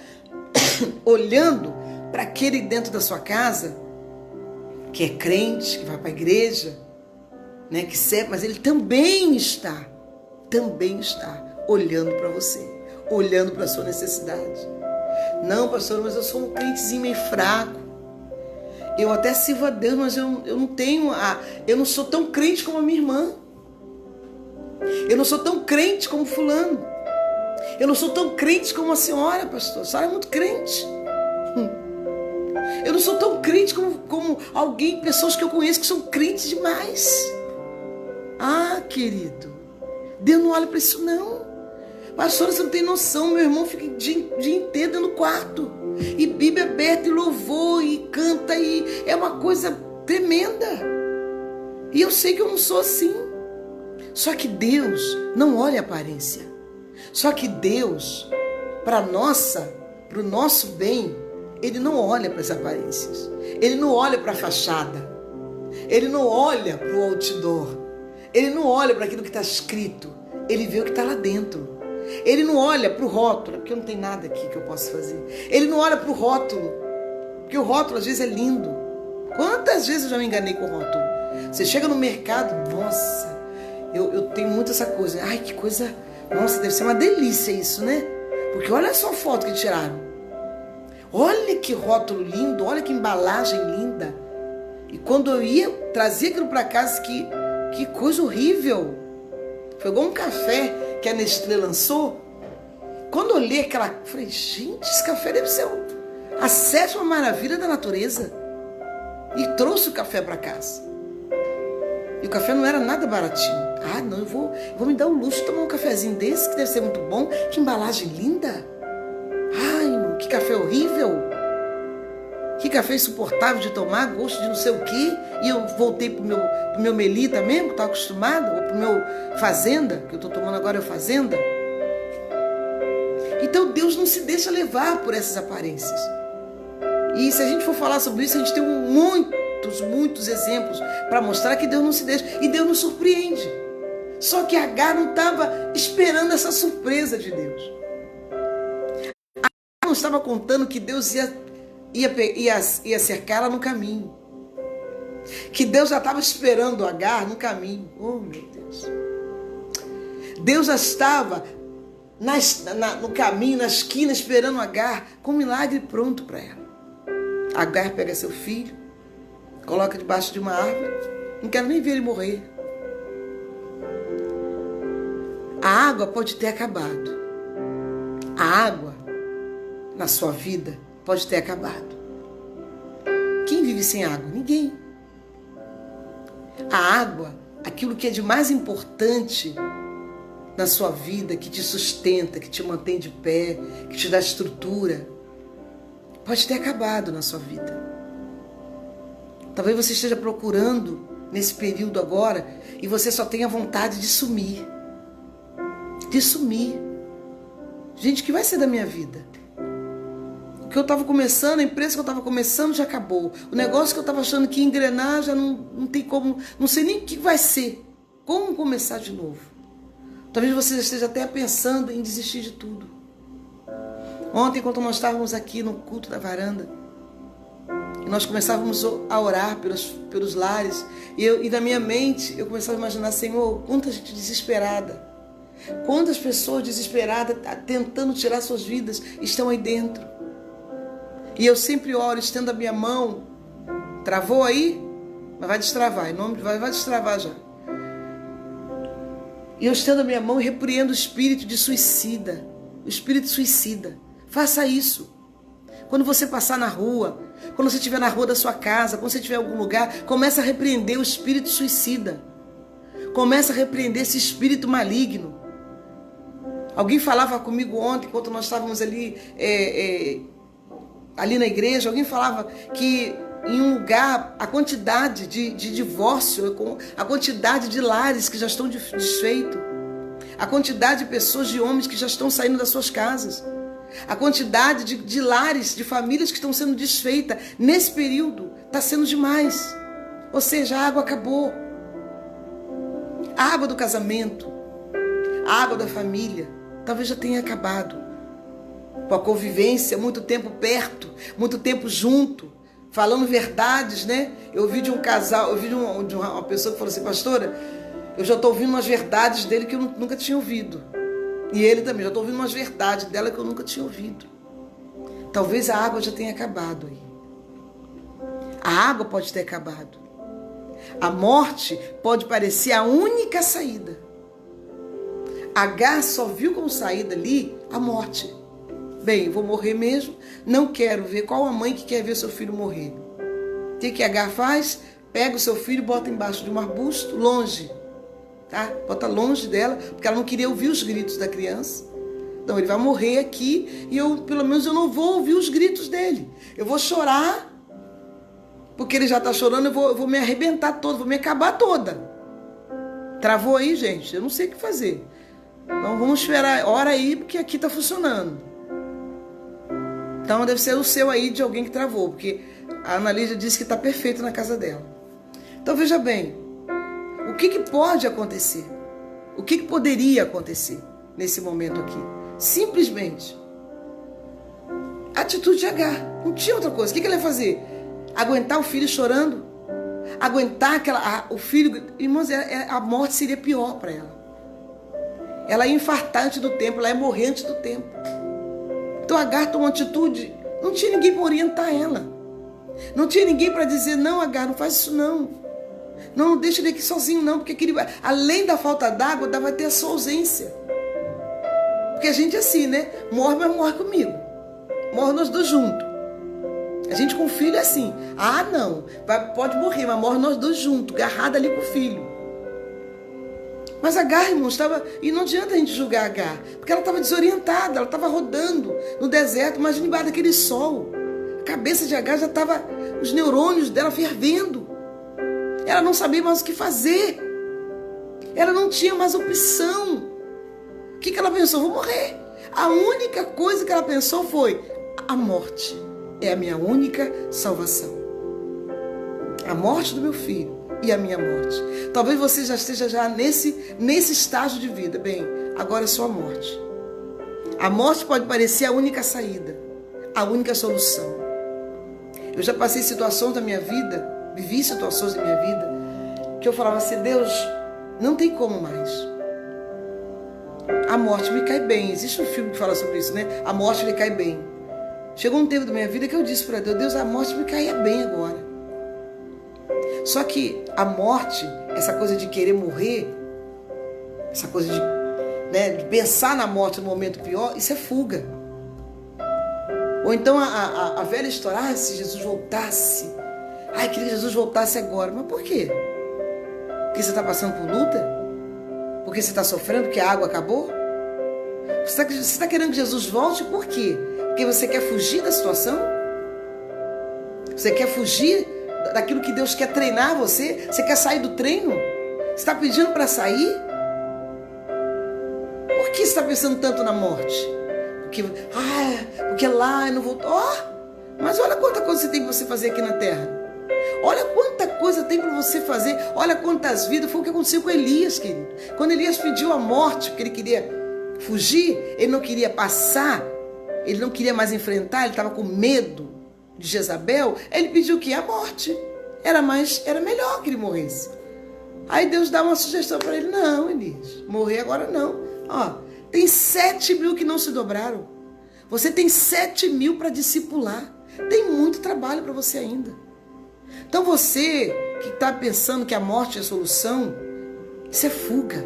olhando para aquele dentro da sua casa que é crente, que vai para a igreja, né, que serve, mas ele também está olhando para você, olhando para a sua necessidade. Não, pastor, mas eu sou um crentezinho meio fraco. Eu até sirvo a Deus, mas eu não sou tão crente como a minha irmã. Eu não sou tão crente como fulano. Eu não sou tão crente como a senhora, pastor. A senhora é muito crente. Eu não sou tão crente como pessoas que eu conheço que são crentes demais. Querido, Deus não olha para isso não. Pastora, você não tem noção. Meu irmão fica o dia inteiro dentro do quarto. E Bíblia aberta, e louvor, e canta, e é uma coisa tremenda. E eu sei que eu não sou assim. Só que Deus não olha a aparência. Só que Deus, para o nosso bem, Ele não olha para as aparências. Ele não olha para a fachada. Ele não olha para o outdoor. Ele não olha para aquilo que está escrito. Ele vê o que está lá dentro. Ele não olha para o rótulo, porque não tem nada aqui que eu possa fazer. Ele não olha para o rótulo, porque o rótulo às vezes é lindo. Quantas vezes eu já me enganei com o rótulo? Você chega no mercado, nossa, eu tenho muito essa coisa. Ai, que coisa, nossa, deve ser uma delícia isso, né? Porque olha só a foto que tiraram. Olha que rótulo lindo, olha que embalagem linda. E quando eu ia trazer aquilo para casa, que coisa horrível. Foi igual um café que a Nestlé lançou. Quando eu olhei aquela... Falei, gente, esse café deve ser a 7ª maravilha da natureza. E trouxe o café para casa. E o café não era nada baratinho. Ah, não, eu vou me dar o luxo de tomar um cafezinho desse, que deve ser muito bom. Que embalagem linda. Ai, irmão, que café horrível. Que café insuportável de tomar, gosto de não sei o quê. E eu voltei pro meu Melita mesmo, que estava acostumado, ou pro meu Fazenda, que eu estou tomando agora é o Fazenda. Então Deus não se deixa levar por essas aparências. E se a gente for falar sobre isso, a gente tem muitos exemplos para mostrar que Deus não se deixa. E Deus nos surpreende. Só que Agar não estava esperando essa surpresa de Deus. Agar não estava contando que Deus ia cercar ela no caminho. Que Deus já estava esperando Agar no caminho. Oh, meu Deus. Deus já estava no caminho, na esquina, esperando Agar, com um milagre pronto para ela. Agar pega seu filho, coloca debaixo de uma árvore, não quero nem ver ele morrer. A água pode ter acabado. A água na sua vida pode ter acabado. Quem vive sem água? Ninguém. A água, aquilo que é de mais importante na sua vida, que te sustenta, que te mantém de pé, que te dá estrutura, pode ter acabado na sua vida. Talvez você esteja procurando nesse período agora e você só tenha vontade de sumir. De sumir. Gente, o que vai ser da minha vida? O que eu estava começando, a empresa que eu estava começando já acabou. O negócio que eu estava achando que ia engrenar já não tem como, não sei nem o que vai ser. Como começar de novo? Talvez você esteja até pensando em desistir de tudo. Ontem, enquanto nós estávamos aqui no culto da varanda, e nós começávamos a orar pelos lares, e na minha mente eu começava a imaginar, Senhor, quanta gente desesperada, quantas pessoas desesperadas tentando tirar suas vidas estão aí dentro. E eu sempre oro, estendo a minha mão. Travou aí? Mas vai destravar, em nome de vai destravar já. E eu estendo a minha mão e repreendo o espírito de suicida. O espírito suicida. Faça isso. Quando você passar na rua, quando você estiver na rua da sua casa, quando você estiver em algum lugar, começa a repreender o espírito suicida. Começa a repreender esse espírito maligno. Alguém falava comigo ontem, enquanto nós estávamos ali na igreja, alguém falava que em um lugar a quantidade de divórcio, a quantidade de lares que já estão desfeitos, a quantidade de pessoas, de homens que já estão saindo das suas casas, a quantidade de lares, de famílias que estão sendo desfeitas nesse período, está sendo demais. Ou seja, a água acabou. A água do casamento, a água da família, talvez já tenha acabado. Com a convivência, muito tempo perto, muito tempo junto, falando verdades, né? Eu ouvi de um casal, eu ouvi de uma pessoa que falou assim, pastora, eu já estou ouvindo umas verdades dele que eu nunca tinha ouvido. E ele também, já estou ouvindo umas verdades dela que eu nunca tinha ouvido. Talvez a água já tenha acabado aí. A água pode ter acabado. A morte pode parecer a única saída. Agar só viu como saída ali a morte. Bem, eu vou morrer mesmo, não quero ver. Qual a mãe que quer ver seu filho morrer? O que Agar faz? Pega o seu filho e bota embaixo de um arbusto, longe. Tá? Bota longe dela, porque ela não queria ouvir os gritos da criança. Então ele vai morrer aqui e pelo menos eu não vou ouvir os gritos dele. Eu vou chorar, porque ele já está chorando, eu vou me arrebentar toda, vou me acabar toda. Travou aí, gente? Eu não sei o que fazer. Então vamos esperar, ora aí, porque aqui está funcionando. Então deve ser o seu aí de alguém que travou, porque a Ana Lídia disse que está perfeito na casa dela. Então veja bem, o que pode acontecer? O que poderia acontecer nesse momento aqui? Simplesmente a atitude de Agar. Não tinha outra coisa. O que ela ia fazer? Aguentar o filho chorando? Aguentar o filho... Irmãos, a morte seria pior para ela. Ela ia infartar antes do tempo, ela ia morrer antes do tempo. Então Agar tomou atitude. Não tinha ninguém para orientar ela. Não tinha ninguém para dizer, não, Agar, não faz isso não. Não deixa ele aqui sozinho não, porque além da falta d'água, vai ter a sua ausência. Porque a gente é assim, né? Morre, mas morre comigo. Morre nós dois juntos. A gente com o filho é assim. Ah, não. Pode morrer, mas morre nós dois juntos, agarrado ali com o filho. Mas Agar, irmãos, estava... E não adianta a gente julgar Agar, porque ela estava desorientada, ela estava rodando no deserto, imagina embaixo daquele sol. A cabeça de Agar já estava... Os neurônios dela fervendo. Ela não sabia mais o que fazer. Ela não tinha mais opção. O que ela pensou? Vou morrer. A única coisa que ela pensou foi: a morte é a minha única salvação. A morte do meu filho e a minha morte. Talvez você já esteja nesse estágio de vida. Bem, agora é só a morte. A morte pode parecer a única saída, a única solução. Eu já passei situações da minha vida, vivi situações da minha vida, que eu falava assim: Deus, não tem como mais. A morte me cai bem. Existe um filme que fala sobre isso, né? A morte me cai bem. Chegou um tempo da minha vida que eu disse para Deus: Deus, a morte me caia bem agora. Só que a morte, essa coisa de querer morrer, essa coisa de pensar na morte no momento pior, isso é fuga. Ou então a velha história: se Jesus voltasse, queria que Jesus voltasse agora. Mas por quê? Porque você está passando por luta? Porque você está sofrendo? Porque a água acabou? Você está querendo que Jesus volte? Por quê? Porque você quer fugir da situação? Você quer fugir daquilo que Deus quer treinar você? Você quer sair do treino? Você está pedindo para sair? Por que você está pensando tanto na morte? Porque lá eu não vou... Mas olha quanta coisa você tem para você fazer aqui na terra. Olha quanta coisa tem para você fazer. Olha quantas vidas. Foi o que aconteceu com Elias, querido. Quando Elias pediu a morte, porque ele queria fugir, ele não queria passar, ele não queria mais enfrentar, ele estava com medo de Jezabel. Ele pediu o quê? A morte. Era melhor que ele morresse. Aí Deus dá uma sugestão para ele: não, Elias, morrer agora não. Tem 7.000 que não se dobraram. Você tem 7.000 para discipular. Tem muito trabalho para você ainda. Então você que está pensando que a morte é a solução, isso é fuga.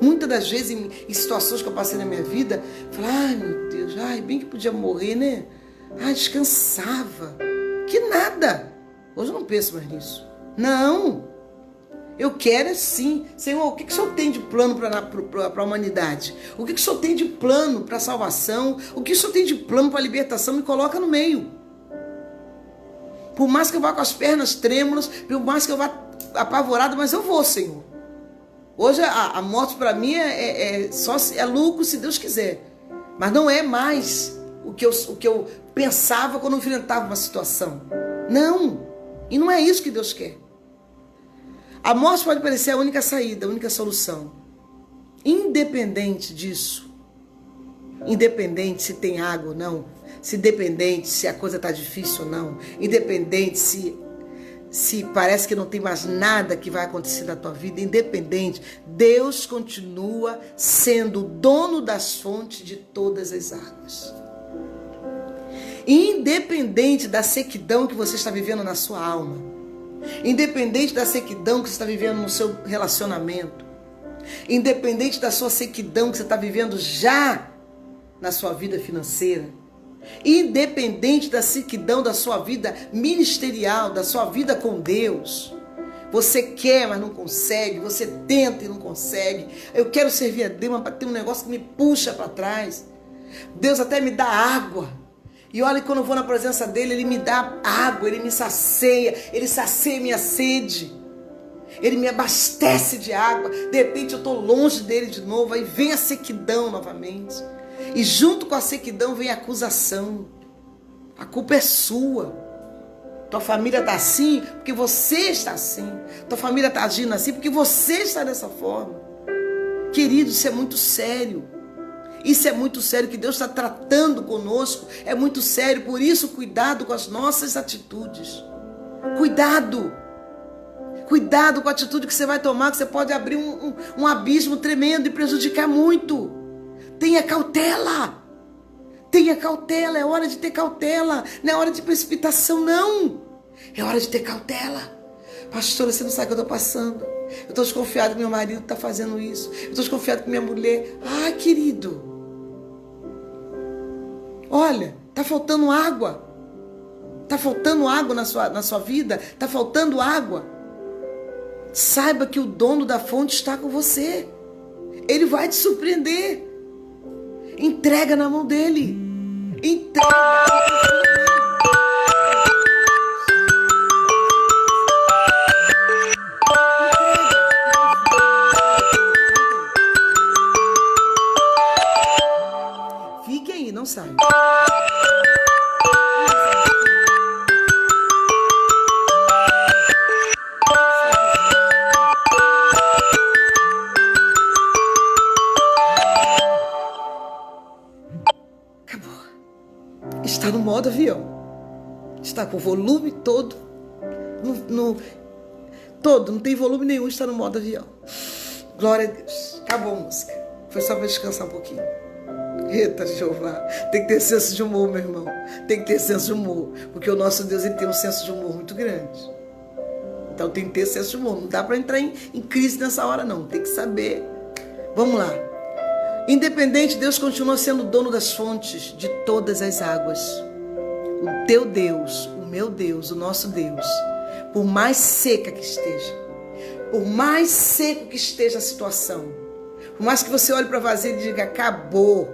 Muitas das vezes em situações que eu passei na minha vida, eu falo: meu Deus, bem que podia morrer, né? Descansava. Que nada. Hoje eu não penso mais nisso. Não. Eu quero sim. Senhor, o que o Senhor tem de plano para a humanidade? O que o Senhor tem de plano para a salvação? O que o Senhor tem de plano para a libertação? Me coloca no meio. Por mais que eu vá com as pernas trêmulas, por mais que eu vá apavorado, mas eu vou, Senhor. Hoje a morte para mim é lucro se Deus quiser. Mas não é mais o que eu pensava quando eu enfrentava uma situação. Não. E não é isso que Deus quer. A morte pode parecer a única saída, a única solução. Independente disso, independente se tem água ou não, independente se a coisa está difícil ou não, independente se parece que não tem mais nada que vai acontecer na tua vida, independente, Deus continua sendo o dono das fontes de todas as águas. Independente da sequidão que você está vivendo na sua alma, independente da sequidão que você está vivendo no seu relacionamento, independente da sua sequidão que você está vivendo já na sua vida financeira, independente da sequidão da sua vida ministerial, da sua vida com Deus, você quer, mas não consegue, você tenta e não consegue. Eu quero servir a Deus, mas tem um negócio que me puxa para trás. Deus até me dá água. E olha, quando eu vou na presença dele, ele me dá água, ele me sacia, ele sacia minha sede. Ele me abastece de água. De repente eu estou longe dele de novo, aí vem a sequidão novamente. E junto com a sequidão vem a acusação. A culpa é sua. Tua família está assim porque você está assim. Tua família está agindo assim porque você está dessa forma. Querido, isso é muito sério. Isso é muito sério que Deus está tratando conosco. É muito sério, por isso cuidado com as nossas atitudes. Cuidado. Cuidado com a atitude que você vai tomar, que você pode abrir um abismo tremendo e prejudicar muito. Tenha cautela. Tenha cautela, é hora de ter cautela. Não é hora de precipitação, não. É hora de ter cautela. Pastora, você não sabe o que eu estou passando. Eu estou desconfiado que meu marido está fazendo isso. Eu estou desconfiado que minha mulher... Ah, querido. Olha, está faltando água. Está faltando água na sua vida. Está faltando água. Saiba que o dono da fonte está com você. Ele vai te surpreender. Entrega na mão dele. Entrega. Fique aí, não sai. Está no modo avião. Está com o volume todo. Não tem volume nenhum, está no modo avião. Glória a Deus. Acabou a música. Foi só para descansar um pouquinho. Eita, Jeová. Tem que ter senso de humor, meu irmão. Tem que ter senso de humor. Porque o nosso Deus, ele tem um senso de humor muito grande. Então tem que ter senso de humor. Não dá para entrar em crise nessa hora, não. Tem que saber. Vamos lá. Independente, Deus continua sendo o dono das fontes de todas as águas. O teu Deus, o meu Deus, o nosso Deus, por mais seca que esteja, por mais seco que esteja a situação, por mais que você olhe para a vasilha e diga, acabou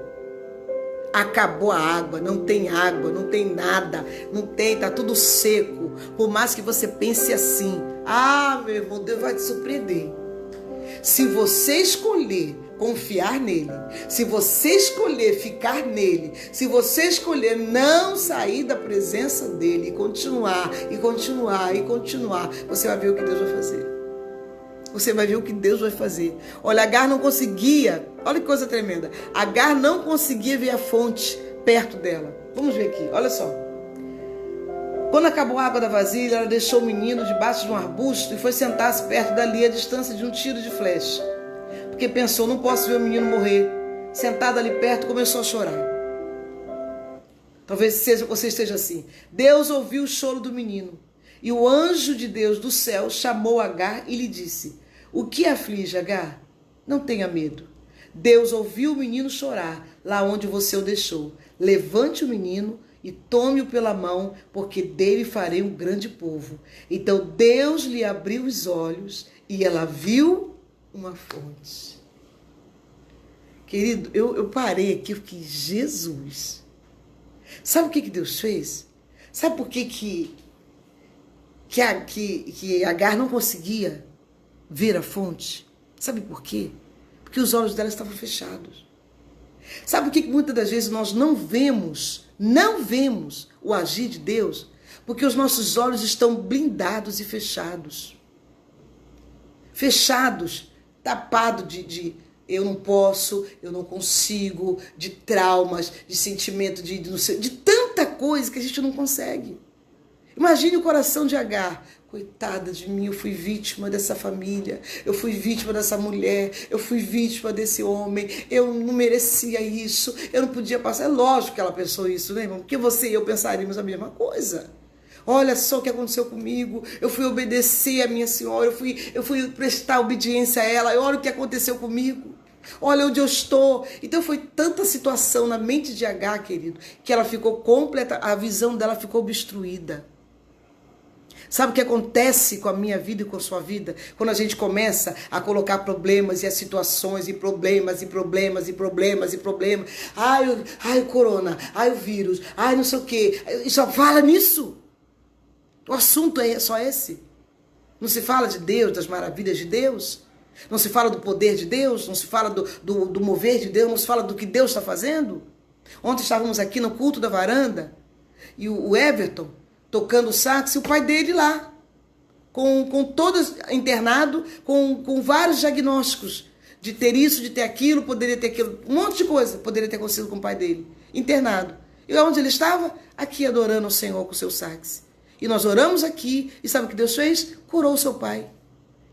a água, não tem nada, não tem, tá tudo seco, por mais que você pense assim, meu irmão, Deus vai te surpreender. Se você escolher confiar nele, se você escolher ficar nele, se você escolher não sair da presença dele e continuar, você vai ver o que Deus vai fazer. Você vai ver o que Deus vai fazer. Olha, Agar não conseguia, olha que coisa tremenda, Agar não conseguia ver a fonte perto dela. Vamos ver aqui, olha só. Quando acabou a água da vasilha, ela deixou o menino debaixo de um arbusto e foi sentar-se perto dali, a distância de um tiro de flecha. Porque pensou, não posso ver o menino morrer. Sentado ali perto, começou a chorar. Talvez você esteja assim. Deus ouviu o choro do menino. E o anjo de Deus do céu chamou Agar e lhe disse, o que aflige, Agar? Não tenha medo. Deus ouviu o menino chorar, lá onde você o deixou. Levante o menino e tome-o pela mão, porque dele farei um grande povo. Então Deus lhe abriu os olhos e ela viu uma fonte. Querido, eu parei aqui, eu fiquei, Jesus. Sabe o que Deus fez? Sabe por que Agar não conseguia ver a fonte? Sabe por quê? Porque os olhos dela estavam fechados. Sabe por que muitas das vezes nós não vemos o agir de Deus? Porque os nossos olhos estão blindados e fechados. Fechados, tapados de eu não posso, eu não consigo, de traumas, de sentimento, de tanta coisa que a gente não consegue. Imagine o coração de Agar. Coitada de mim, eu fui vítima dessa família, eu fui vítima dessa mulher, eu fui vítima desse homem, eu não merecia isso, eu não podia passar. É lógico que ela pensou isso, né, irmão? Porque você e eu pensaríamos a mesma coisa. Olha só o que aconteceu comigo, eu fui obedecer a minha senhora, eu fui prestar obediência a ela, olha o que aconteceu comigo. Olha onde eu estou. Então foi tanta situação na mente de Agar, querido, que ela ficou completa, a visão dela ficou obstruída. Sabe o que acontece com a minha vida e com a sua vida? Quando a gente começa a colocar problemas e as situações e problemas. Ai, o corona, ai, o vírus, ai, não sei o quê. E só fala nisso. O assunto é só esse. Não se fala de Deus, das maravilhas de Deus. Não se fala do poder de Deus. Não se fala do mover de Deus. Não se fala do que Deus está fazendo. Ontem estávamos aqui no culto da varanda e o Everton tocando sax, e o pai dele lá, com todos internado, com vários diagnósticos, de ter isso, de ter aquilo, poderia ter aquilo, um monte de coisa poderia ter acontecido com o pai dele, internado. E onde ele estava? Aqui adorando o Senhor com o seu sax. E nós oramos aqui, e sabe o que Deus fez? Curou o seu pai.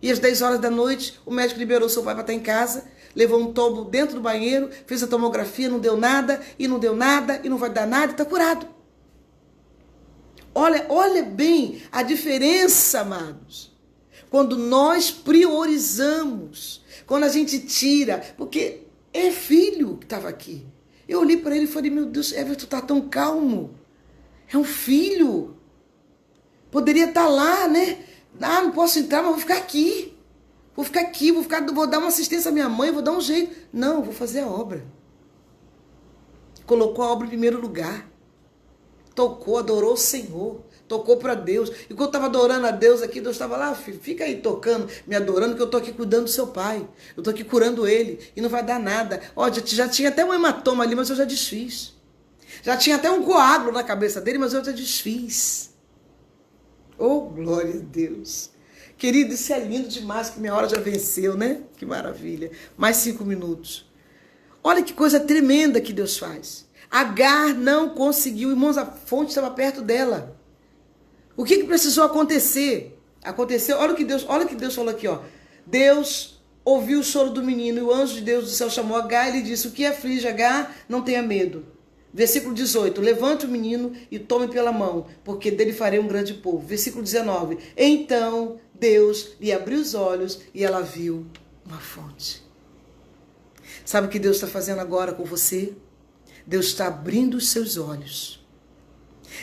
E às 10 horas da noite, o médico liberou o seu pai para estar em casa, levou um tombo dentro do banheiro, fez a tomografia, não deu nada, e não deu nada, e não vai dar nada, e está curado. Olha bem a diferença, amados. Quando nós priorizamos, quando a gente tira, porque é filho que estava aqui. Eu olhei para ele e falei, meu Deus, Everton, está tão calmo. É um filho. Poderia estar lá, né? Ah, não posso entrar, mas vou ficar aqui. Vou dar uma assistência à minha mãe, vou dar um jeito. Não, vou fazer a obra. Colocou a obra em primeiro lugar. Tocou, adorou o Senhor, tocou para Deus. E quando eu estava adorando a Deus aqui, Deus estava lá, filho, fica aí tocando, me adorando, que eu estou aqui cuidando do seu pai. Eu estou aqui curando ele e não vai dar nada. Ó, já tinha até um hematoma ali, mas eu já desfiz. Já tinha até um coágulo na cabeça dele, mas eu já desfiz. Oh, glória a Deus. Querido, isso é lindo demais, que minha hora já venceu, né? Que maravilha. Mais 5 minutos. Olha que coisa tremenda que Deus faz. Agar não conseguiu, irmãos, a fonte estava perto dela. O que precisou acontecer? Aconteceu, olha o que Deus falou aqui, ó. Deus ouviu o choro do menino e o anjo de Deus do céu chamou Agar e lhe disse, o que aflige Agar? Não tenha medo. Versículo 18, levante o menino e tome pela mão, porque dele farei um grande povo. Versículo 19, então Deus lhe abriu os olhos e ela viu uma fonte. Sabe o que Deus está fazendo agora com você? Deus está abrindo os seus olhos.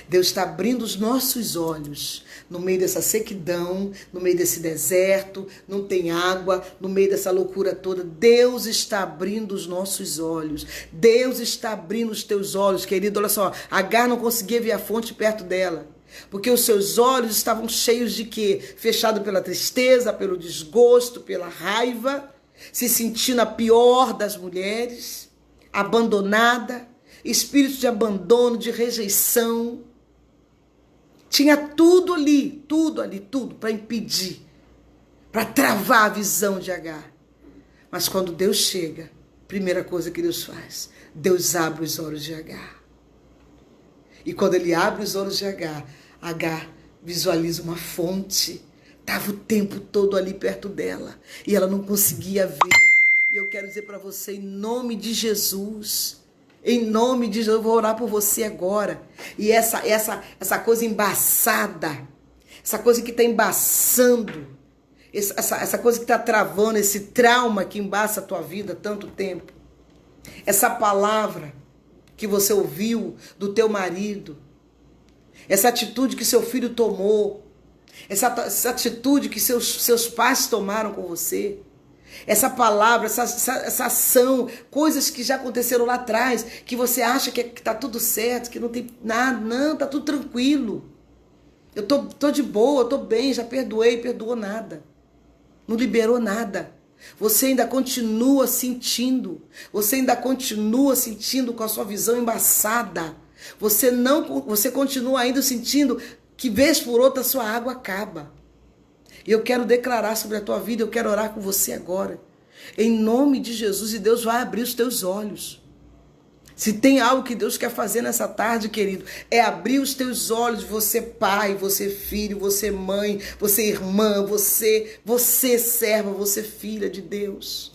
Deus está abrindo os nossos olhos. No meio dessa sequidão, no meio desse deserto, não tem água, no meio dessa loucura toda, Deus está abrindo os nossos olhos. Deus está abrindo os teus olhos, querido. Olha só, Agar não conseguia ver a fonte perto dela. Porque os seus olhos estavam cheios de quê? Fechado pela tristeza, pelo desgosto, pela raiva, se sentindo a pior das mulheres, abandonada. Espírito de abandono, de rejeição. Tinha tudo ali, tudo para impedir, para travar a visão de Agar. Mas quando Deus chega, primeira coisa que Deus faz, Deus abre os olhos de Agar. E quando ele abre os olhos de Agar, Agar visualiza uma fonte. Estava o tempo todo ali perto dela e ela não conseguia ver. E eu quero dizer para você, em nome de Jesus, em nome de Jesus, eu vou orar por você agora. E essa coisa embaçada, essa coisa que está embaçando, essa coisa que está travando, esse trauma que embaça a tua vida há tanto tempo, essa palavra que você ouviu do teu marido, essa atitude que seu filho tomou, essa atitude que seus pais tomaram com você, essa palavra, essa ação, coisas que já aconteceram lá atrás, que você acha que está tudo certo, que não tem nada, não, está tudo tranquilo. Eu tô de boa, eu tô bem, já perdoei, perdoou nada. Não liberou nada. Você ainda continua sentindo, com a sua visão embaçada. Você continua ainda sentindo que vez por outra a sua água acaba. E eu quero declarar sobre a tua vida, eu quero orar com você agora. Em nome de Jesus, e Deus vai abrir os teus olhos. Se tem algo que Deus quer fazer nessa tarde, querido, é abrir os teus olhos, você pai, você filho, você mãe, você irmã, você serva, você filha de Deus.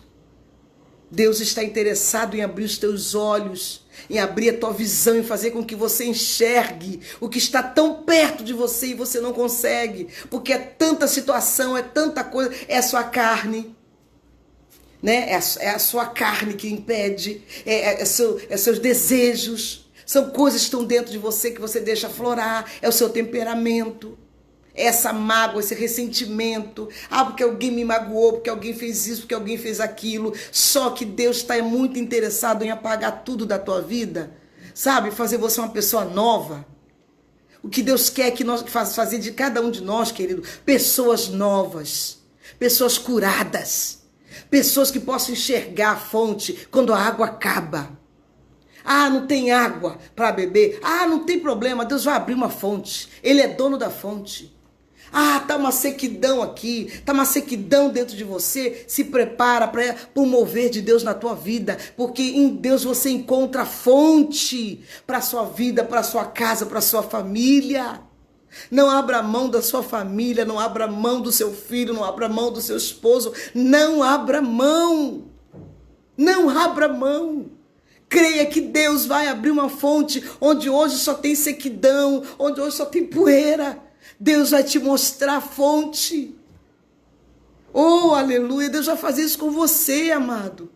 Deus está interessado em abrir os teus olhos, em abrir a tua visão, em fazer com que você enxergue o que está tão perto de você e você não consegue, porque é tanta situação, é tanta coisa, é a sua carne, né? É a sua carne que impede, seus desejos, são coisas que estão dentro de você que você deixa aflorar, é o seu temperamento. Essa mágoa, esse ressentimento, porque alguém me magoou, porque alguém fez isso, porque alguém fez aquilo. Só que Deus está muito interessado em apagar tudo da tua vida, sabe? Fazer você uma pessoa nova. O que Deus quer que nós fazer de cada um de nós, querido, pessoas novas, pessoas curadas, pessoas que possam enxergar a fonte quando a água acaba. Ah, não tem água para beber. Ah, não tem problema, Deus vai abrir uma fonte. Ele é dono da fonte. Ah, tá uma sequidão aqui, tá uma sequidão dentro de você. Se prepara para o mover de Deus na tua vida, porque em Deus você encontra fonte para a sua vida, para a sua casa, para a sua família. Não abra mão da sua família, não abra mão do seu filho, não abra mão do seu esposo, não abra mão. Não abra mão. Creia que Deus vai abrir uma fonte onde hoje só tem sequidão, onde hoje só tem poeira. Deus vai te mostrar a fonte. Oh, aleluia. Deus vai fazer isso com você, amado.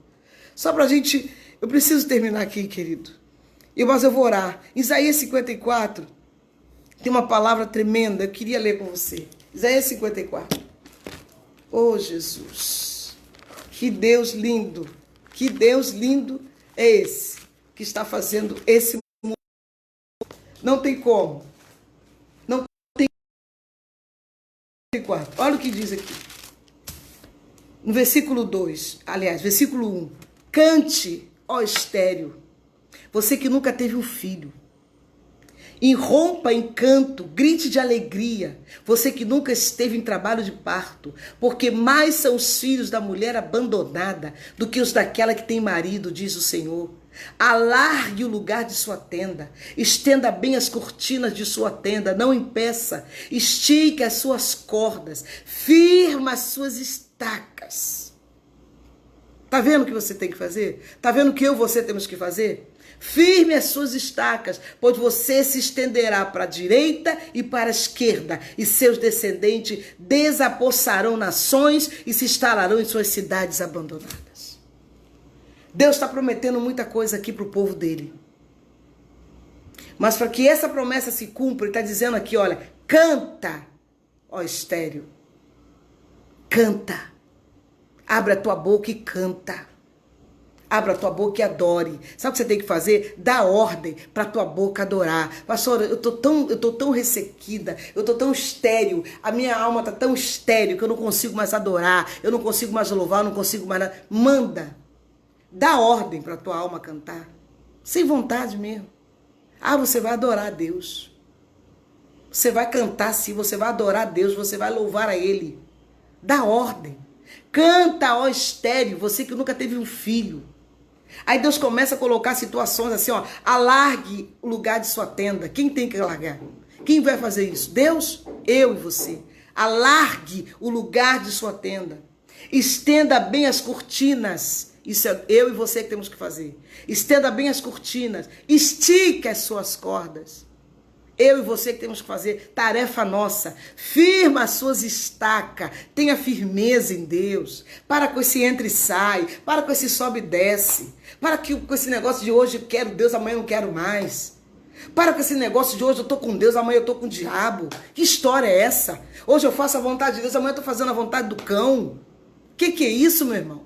Só pra gente... Eu preciso terminar aqui, querido. Mas eu vou orar. Isaías 54. Tem uma palavra tremenda. Eu queria ler com você. Isaías 54. Oh, Jesus. Que Deus lindo. Que Deus lindo é esse que está fazendo esse mundo. Não tem como. Não tem. Olha o que diz aqui. No versículo 2, aliás, versículo 1. Cante, ó estéril, você que nunca teve um filho. Irrompa em canto, grite de alegria, você que nunca esteve em trabalho de parto, porque mais são os filhos da mulher abandonada do que os daquela que tem marido, diz o Senhor. Alargue o lugar de sua tenda, estenda bem as cortinas de sua tenda, não impeça, estique as suas cordas, firma as suas estacas. Tá vendo o que você tem que fazer? Tá vendo o que eu e você temos que fazer? Firme as suas estacas, pois você se estenderá para a direita e para a esquerda, e seus descendentes desapossarão nações e se instalarão em suas cidades abandonadas. Deus está prometendo muita coisa aqui para o povo dele. Mas para que essa promessa se cumpra, ele está dizendo aqui, olha, canta, ó estéril, canta, abre a tua boca e canta. Abra a tua boca e adore. Sabe o que você tem que fazer? Dá ordem para a tua boca adorar. Pastora, eu tô tão ressequida, eu tô tão estéril, a minha alma está tão estéril que eu não consigo mais adorar, eu não consigo mais louvar, eu não consigo mais nada. Manda. Dá ordem para a tua alma cantar. Sem vontade mesmo. Ah, você vai adorar a Deus. Você vai cantar sim, você vai adorar a Deus, você vai louvar a Ele. Dá ordem. Canta, ó estéril, você que nunca teve um filho. Aí Deus começa a colocar situações assim, ó, alargue o lugar de sua tenda. Quem tem que alargar? Quem vai fazer isso? Deus? Eu e você. Alargue o lugar de sua tenda. Estenda bem as cortinas. Isso é eu e você que temos que fazer. Estenda bem as cortinas. Estique as suas cordas. Eu e você que temos que fazer, tarefa nossa. Firma as suas estacas, tenha firmeza em Deus. Para com esse entra e sai, para com esse sobe e desce. Para com esse negócio de hoje eu quero Deus, amanhã eu não quero mais. Para com esse negócio de hoje eu estou com Deus, amanhã eu estou com o diabo. Que história é essa? Hoje eu faço a vontade de Deus, amanhã eu estou fazendo a vontade do cão. Que é isso, meu irmão?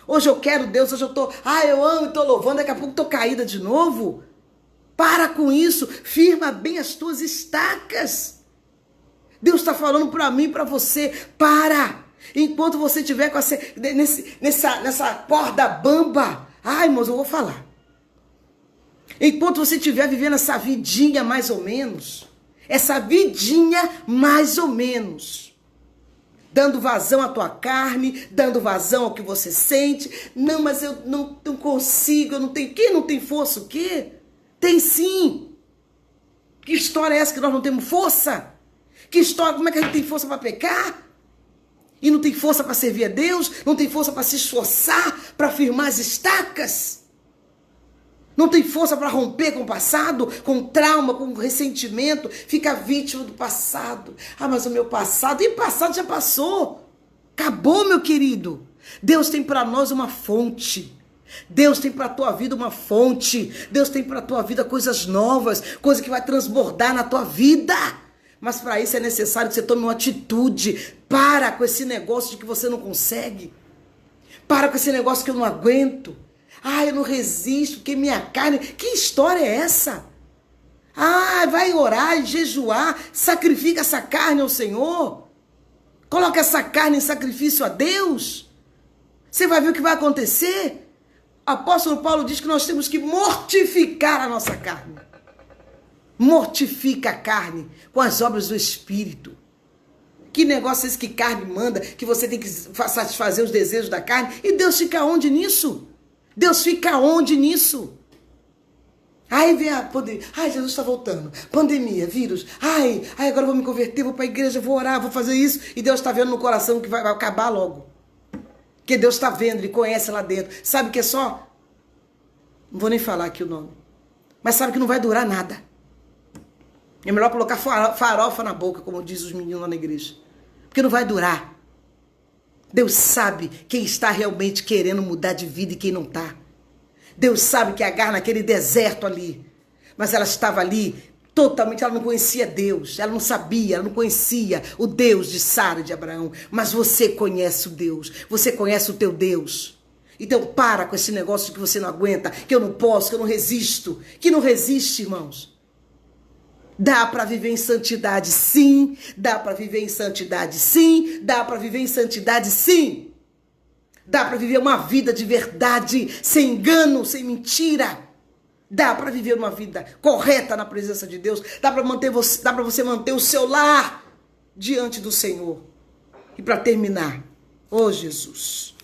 Hoje eu quero Deus, hoje eu estou, eu amo e estou louvando, daqui a pouco estou caída de novo. Para com isso, firma bem as tuas estacas. Deus está falando para mim e para você, para. Enquanto você estiver com nessa corda bamba, irmãos, eu vou falar. Enquanto você estiver vivendo essa vidinha mais ou menos, dando vazão à tua carne, dando vazão ao que você sente. Não, mas eu não consigo, eu não tenho. Quem não tem força, o quê? Tem sim. Que história é essa que nós não temos força? Que história, como é que a gente tem força para pecar? E não tem força para servir a Deus? Não tem força para se esforçar, para firmar as estacas? Não tem força para romper com o passado, com trauma, com ressentimento, fica vítima do passado. Mas o meu passado, e o passado já passou. Acabou, meu querido. Deus tem para nós uma fonte. Deus tem para a tua vida uma fonte. Deus tem para a tua vida coisas novas, coisa que vai transbordar na tua vida. Mas para isso é necessário que você tome uma atitude. Para com esse negócio de que você não consegue. Para com esse negócio que eu não aguento. Eu não resisto, porque minha carne... Que história é essa? Vai orar, jejuar, sacrifica essa carne ao Senhor. Coloca essa carne em sacrifício a Deus. Você vai ver o que vai acontecer. Apóstolo Paulo diz que nós temos que mortificar a nossa carne. Mortifica a carne com as obras do Espírito. Que negócio é esse que carne manda, que você tem que satisfazer os desejos da carne? E Deus fica onde nisso? Deus fica onde nisso? Aí vem a pandemia. Ai, Jesus está voltando. Pandemia, vírus. Ai, agora eu vou me converter, vou para a igreja, vou orar, vou fazer isso. E Deus está vendo no coração que vai acabar logo. Porque Deus está vendo, Ele conhece lá dentro. Sabe que é só... Não vou nem falar aqui o nome. Mas sabe que não vai durar nada. É melhor colocar farofa na boca, como diz os meninos lá na igreja. Porque não vai durar. Deus sabe quem está realmente querendo mudar de vida e quem não está. Deus sabe que Agar naquele deserto ali. Mas ela estava ali totalmente, ela não conhecia Deus. Ela não sabia, ela não conhecia o Deus de Sara e de Abraão. Mas você conhece o Deus. Você conhece o teu Deus. Então para com esse negócio que você não aguenta, que eu não posso, que eu não resisto. Que não resiste, irmãos. Dá para viver em santidade, sim. Dá para viver em santidade, sim. Dá para viver em santidade, sim. Dá para viver uma vida de verdade, sem engano, sem mentira. Dá para viver uma vida correta na presença de Deus. Dá para você manter o seu lar diante do Senhor. E para terminar, Jesus,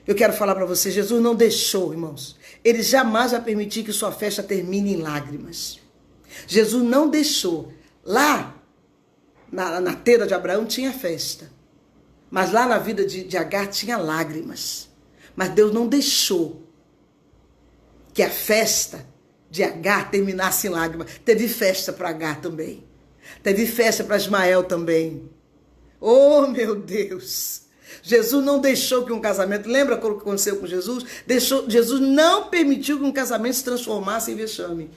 eu quero falar para você, Jesus não deixou, irmãos. Ele jamais vai permitir que sua festa termine em lágrimas. Jesus não deixou. Lá, na tenda de Abraão tinha festa. Mas lá na vida de Agar tinha lágrimas. Mas Deus não deixou que a festa de Agar terminasse em lágrimas. Teve festa para Agar também. Teve festa para Ismael também. Oh, meu Deus! Jesus não deixou que um casamento... Lembra o que aconteceu com Jesus? Jesus não permitiu que um casamento se transformasse em vexame.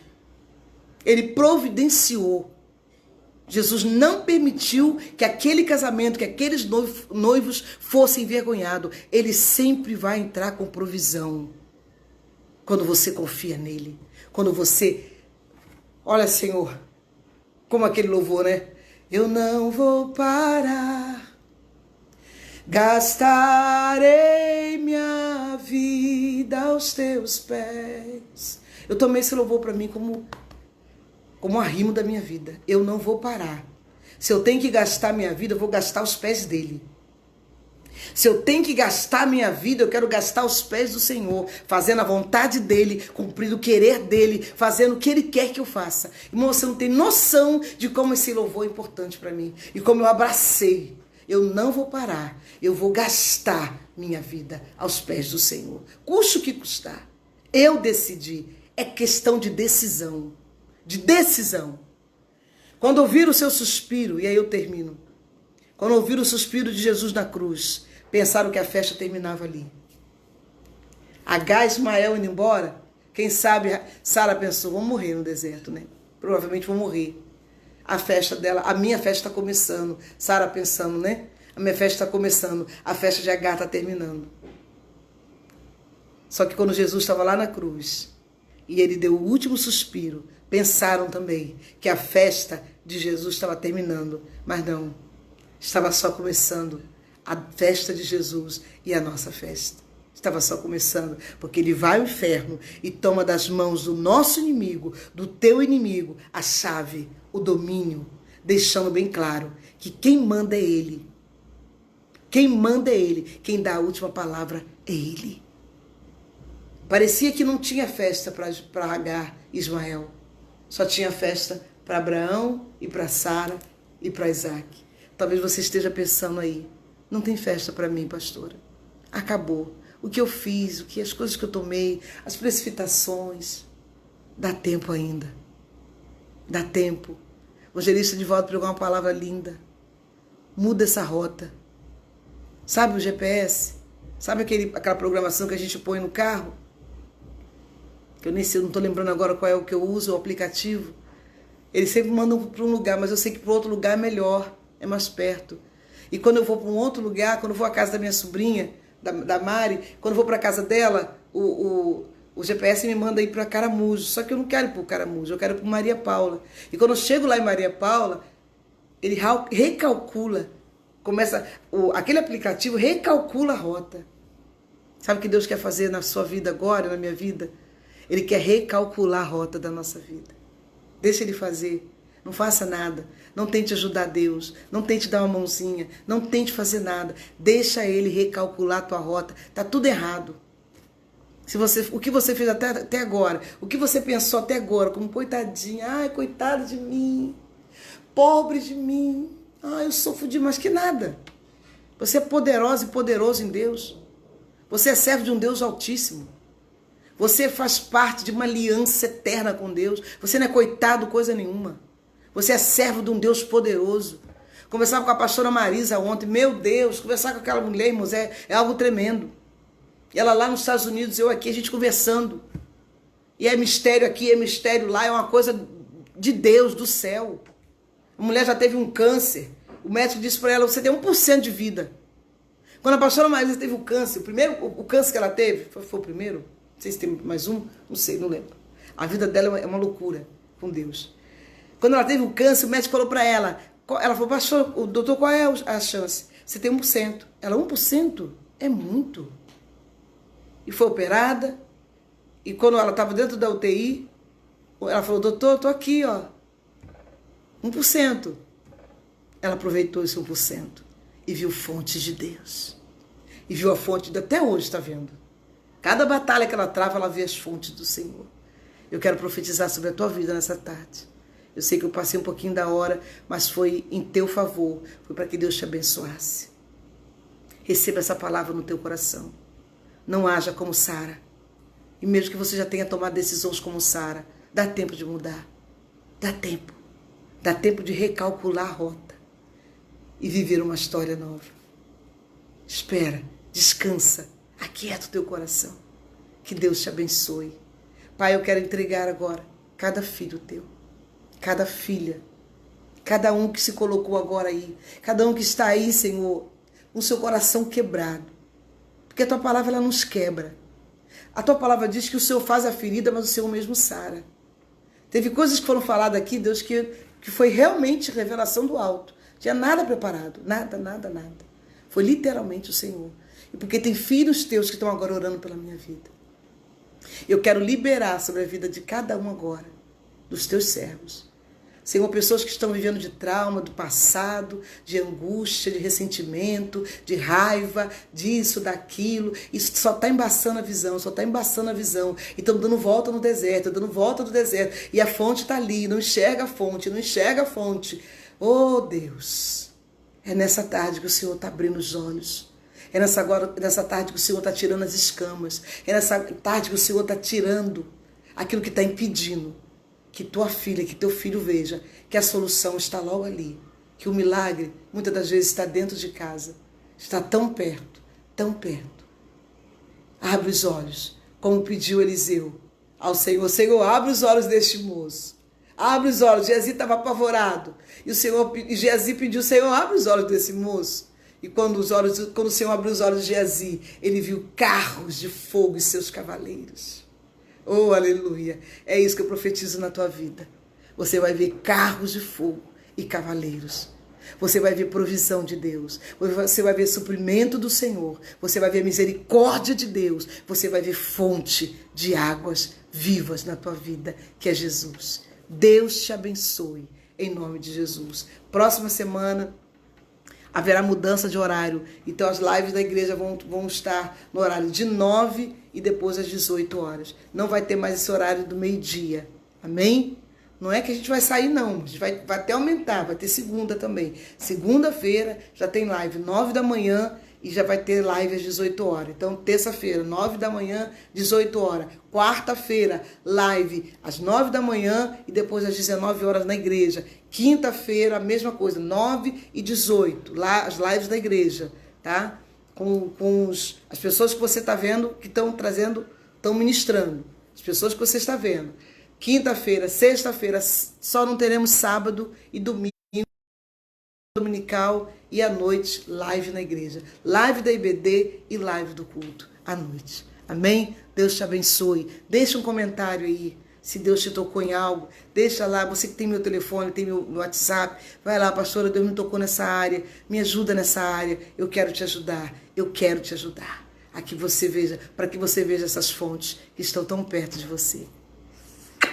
Ele providenciou. Jesus não permitiu que aquele casamento, que aqueles noivos fossem envergonhados. Ele sempre vai entrar com provisão. Quando você confia nele. Quando você... Olha, Senhor, como aquele louvor, né? Eu não vou parar. Gastarei minha vida aos teus pés. Eu tomei esse louvor para mim como arrimo da minha vida. Eu não vou parar. Se eu tenho que gastar minha vida, eu vou gastar aos pés dele. Se eu tenho que gastar minha vida, eu quero gastar aos pés do Senhor, fazendo a vontade dele, cumprindo o querer dele, fazendo o que ele quer que eu faça. Irmão, você não tem noção de como esse louvor é importante para mim e como eu abracei. Eu não vou parar, eu vou gastar minha vida aos pés do Senhor. Custe o que custar. Eu decidi. É questão de decisão. De decisão. Quando ouvir o seu suspiro, e aí eu termino. Quando ouvir o suspiro de Jesus na cruz, pensaram que a festa terminava ali. Agar e Ismael indo embora, quem sabe Sara pensou, vamos morrer no deserto, né? Provavelmente vou morrer. A festa dela, a minha festa está começando. Sara pensando, né? A minha festa está começando. A festa de Agar está terminando. Só que quando Jesus estava lá na cruz e ele deu o último suspiro, pensaram também que a festa de Jesus estava terminando. Mas não, estava só começando. A festa de Jesus e a nossa festa. Estava só começando, porque ele vai ao inferno e toma das mãos do nosso inimigo, do teu inimigo, a chave, o domínio, deixando bem claro que quem manda é ele. Quem manda é ele. Quem dá a última palavra é ele. Parecia que não tinha festa para Agar e Ismael. Só tinha festa para Abraão e para Sara e para Isaac. Talvez você esteja pensando aí, não tem festa para mim, pastora. Acabou. O que eu fiz, as coisas que eu tomei, as precipitações. Dá tempo ainda. Dá tempo. O evangelista de volta pregou uma palavra linda. Muda essa rota. Sabe o GPS? Sabe aquela programação que a gente põe no carro? Que eu nem sei, eu não estou lembrando agora qual é o que eu uso, o aplicativo. Eles sempre mandam para um lugar, mas eu sei que para outro lugar é melhor, é mais perto. E quando eu vou para um outro lugar, quando eu vou à casa da minha sobrinha, da Mari, quando eu vou para a casa dela, o GPS me manda ir para Caramujo. Só que eu não quero ir para o Caramujo, eu quero ir para Maria Paula. E quando eu chego lá em Maria Paula, ele recalcula, aquele aplicativo recalcula a rota. Sabe o que Deus quer fazer na sua vida agora, na minha vida? Ele quer recalcular a rota da nossa vida. Deixa Ele fazer. Não faça nada. Não tente ajudar Deus. Não tente dar uma mãozinha. Não tente fazer nada. Deixa Ele recalcular a tua rota. Tá tudo errado. O que você fez até agora, o que você pensou até agora, como coitadinha, ai, coitado de mim, pobre de mim, ai, eu sofro demais, que nada. Você é poderosa e poderoso em Deus. Você é servo de um Deus altíssimo. Você faz parte de uma aliança eterna com Deus. Você não é coitado coisa nenhuma. Você é servo de um Deus poderoso. Conversava com a pastora Marisa ontem, meu Deus, conversar com aquela mulher, irmãos, é algo tremendo. E ela lá nos Estados Unidos, eu aqui, a gente conversando. E é mistério aqui, é mistério lá, é uma coisa de Deus, do céu. A mulher já teve um câncer. O médico disse para ela, você tem 1% de vida. Quando a pastora Marisa teve o câncer, o câncer que ela teve, foi o primeiro? Não sei se tem mais um, não sei, não lembro. A vida dela é uma loucura com Deus. Quando ela teve o câncer, o médico falou para ela falou, pastor, o doutor, qual é a chance? Você tem 1%. Ela, 1%? É muito. E foi operada, e quando ela estava dentro da UTI, ela falou, doutor, estou aqui, ó, 1%. Ela aproveitou esse 1% e viu fontes de Deus. E viu a fonte, até hoje está vendo. Cada batalha que ela trava, ela vê as fontes do Senhor. Eu quero profetizar sobre a tua vida nessa tarde. Eu sei que eu passei um pouquinho da hora, mas foi em teu favor, foi para que Deus te abençoasse. Receba essa palavra no teu coração. Não haja como Sara. E mesmo que você já tenha tomado decisões como Sara, dá tempo de mudar. Dá tempo. Dá tempo de recalcular a rota e viver uma história nova. Espera, descansa, aquieta o teu coração. Que Deus te abençoe. Pai, eu quero entregar agora cada filho teu, cada filha, cada um que se colocou agora aí, cada um que está aí, Senhor, com seu coração quebrado. Porque a tua palavra, ela nos quebra. A tua palavra diz que o Senhor faz a ferida, mas o Senhor mesmo sara. Teve coisas que foram faladas aqui, Deus, que foi realmente revelação do alto. Não tinha nada preparado. Nada, nada, nada. Foi literalmente o Senhor. E porque tem filhos teus que estão agora orando pela minha vida. Eu quero liberar sobre a vida de cada um agora, dos teus servos. Senhor, pessoas que estão vivendo de trauma, do passado, de angústia, de ressentimento, de raiva, disso, daquilo. Isso só está embaçando a visão, só está embaçando a visão. E estão dando volta no deserto, dando volta no deserto. E a fonte está ali, não enxerga a fonte, não enxerga a fonte. Oh, Deus, é nessa tarde que o Senhor está abrindo os olhos. É nessa tarde que o Senhor está tirando as escamas. É nessa tarde que o Senhor está tirando aquilo que está impedindo que tua filha, que teu filho veja que a solução está logo ali, que o milagre muitas das vezes está dentro de casa, está tão perto, tão perto. Abre os olhos, como pediu Eliseu ao Senhor. Senhor, abre os olhos deste moço. Abre os olhos. Geazi estava apavorado. E Geazi pediu, Senhor, abre os olhos desse moço. E quando o Senhor abriu os olhos de Geazi, ele viu carros de fogo e seus cavaleiros. Oh, aleluia. É isso que eu profetizo na tua vida. Você vai ver carros de fogo e cavaleiros. Você vai ver provisão de Deus. Você vai ver suprimento do Senhor. Você vai ver misericórdia de Deus. Você vai ver fonte de águas vivas na tua vida, que é Jesus. Deus te abençoe, em nome de Jesus. Próxima semana haverá mudança de horário. Então as lives da igreja vão estar no horário de 9 e depois às 18 horas. Não vai ter mais esse horário do meio-dia. Amém? Não é que a gente vai sair, não. A gente vai até aumentar. Vai ter segunda também. Segunda-feira já tem live 9 da manhã e já vai ter live às 18 horas. Então, terça-feira, 9 da manhã, 18 horas. Quarta-feira, live às 9 da manhã e depois às 19 horas na igreja. Quinta-feira, a mesma coisa, 9 e 18, lá as lives da igreja, tá? Com as pessoas que você está vendo, que estão ministrando. As pessoas que você está vendo. Quinta-feira, sexta-feira, só não teremos sábado e domingo, dominical e à noite, live na igreja. Live da IBD e live do culto à noite. Amém? Deus te abençoe. Deixa um comentário aí, se Deus te tocou em algo. Deixa lá, você que tem meu telefone, tem meu WhatsApp. Vai lá, pastora, Deus me tocou nessa área. Me ajuda nessa área. Eu quero te ajudar. Eu quero te ajudar. a que você veja, para que você veja essas fontes que estão tão perto de você.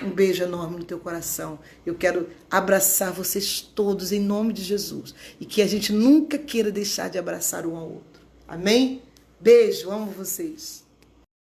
Um beijo enorme no teu coração. Eu quero abraçar vocês todos em nome de Jesus. E que a gente nunca queira deixar de abraçar um ao outro. Amém? Beijo, amo vocês.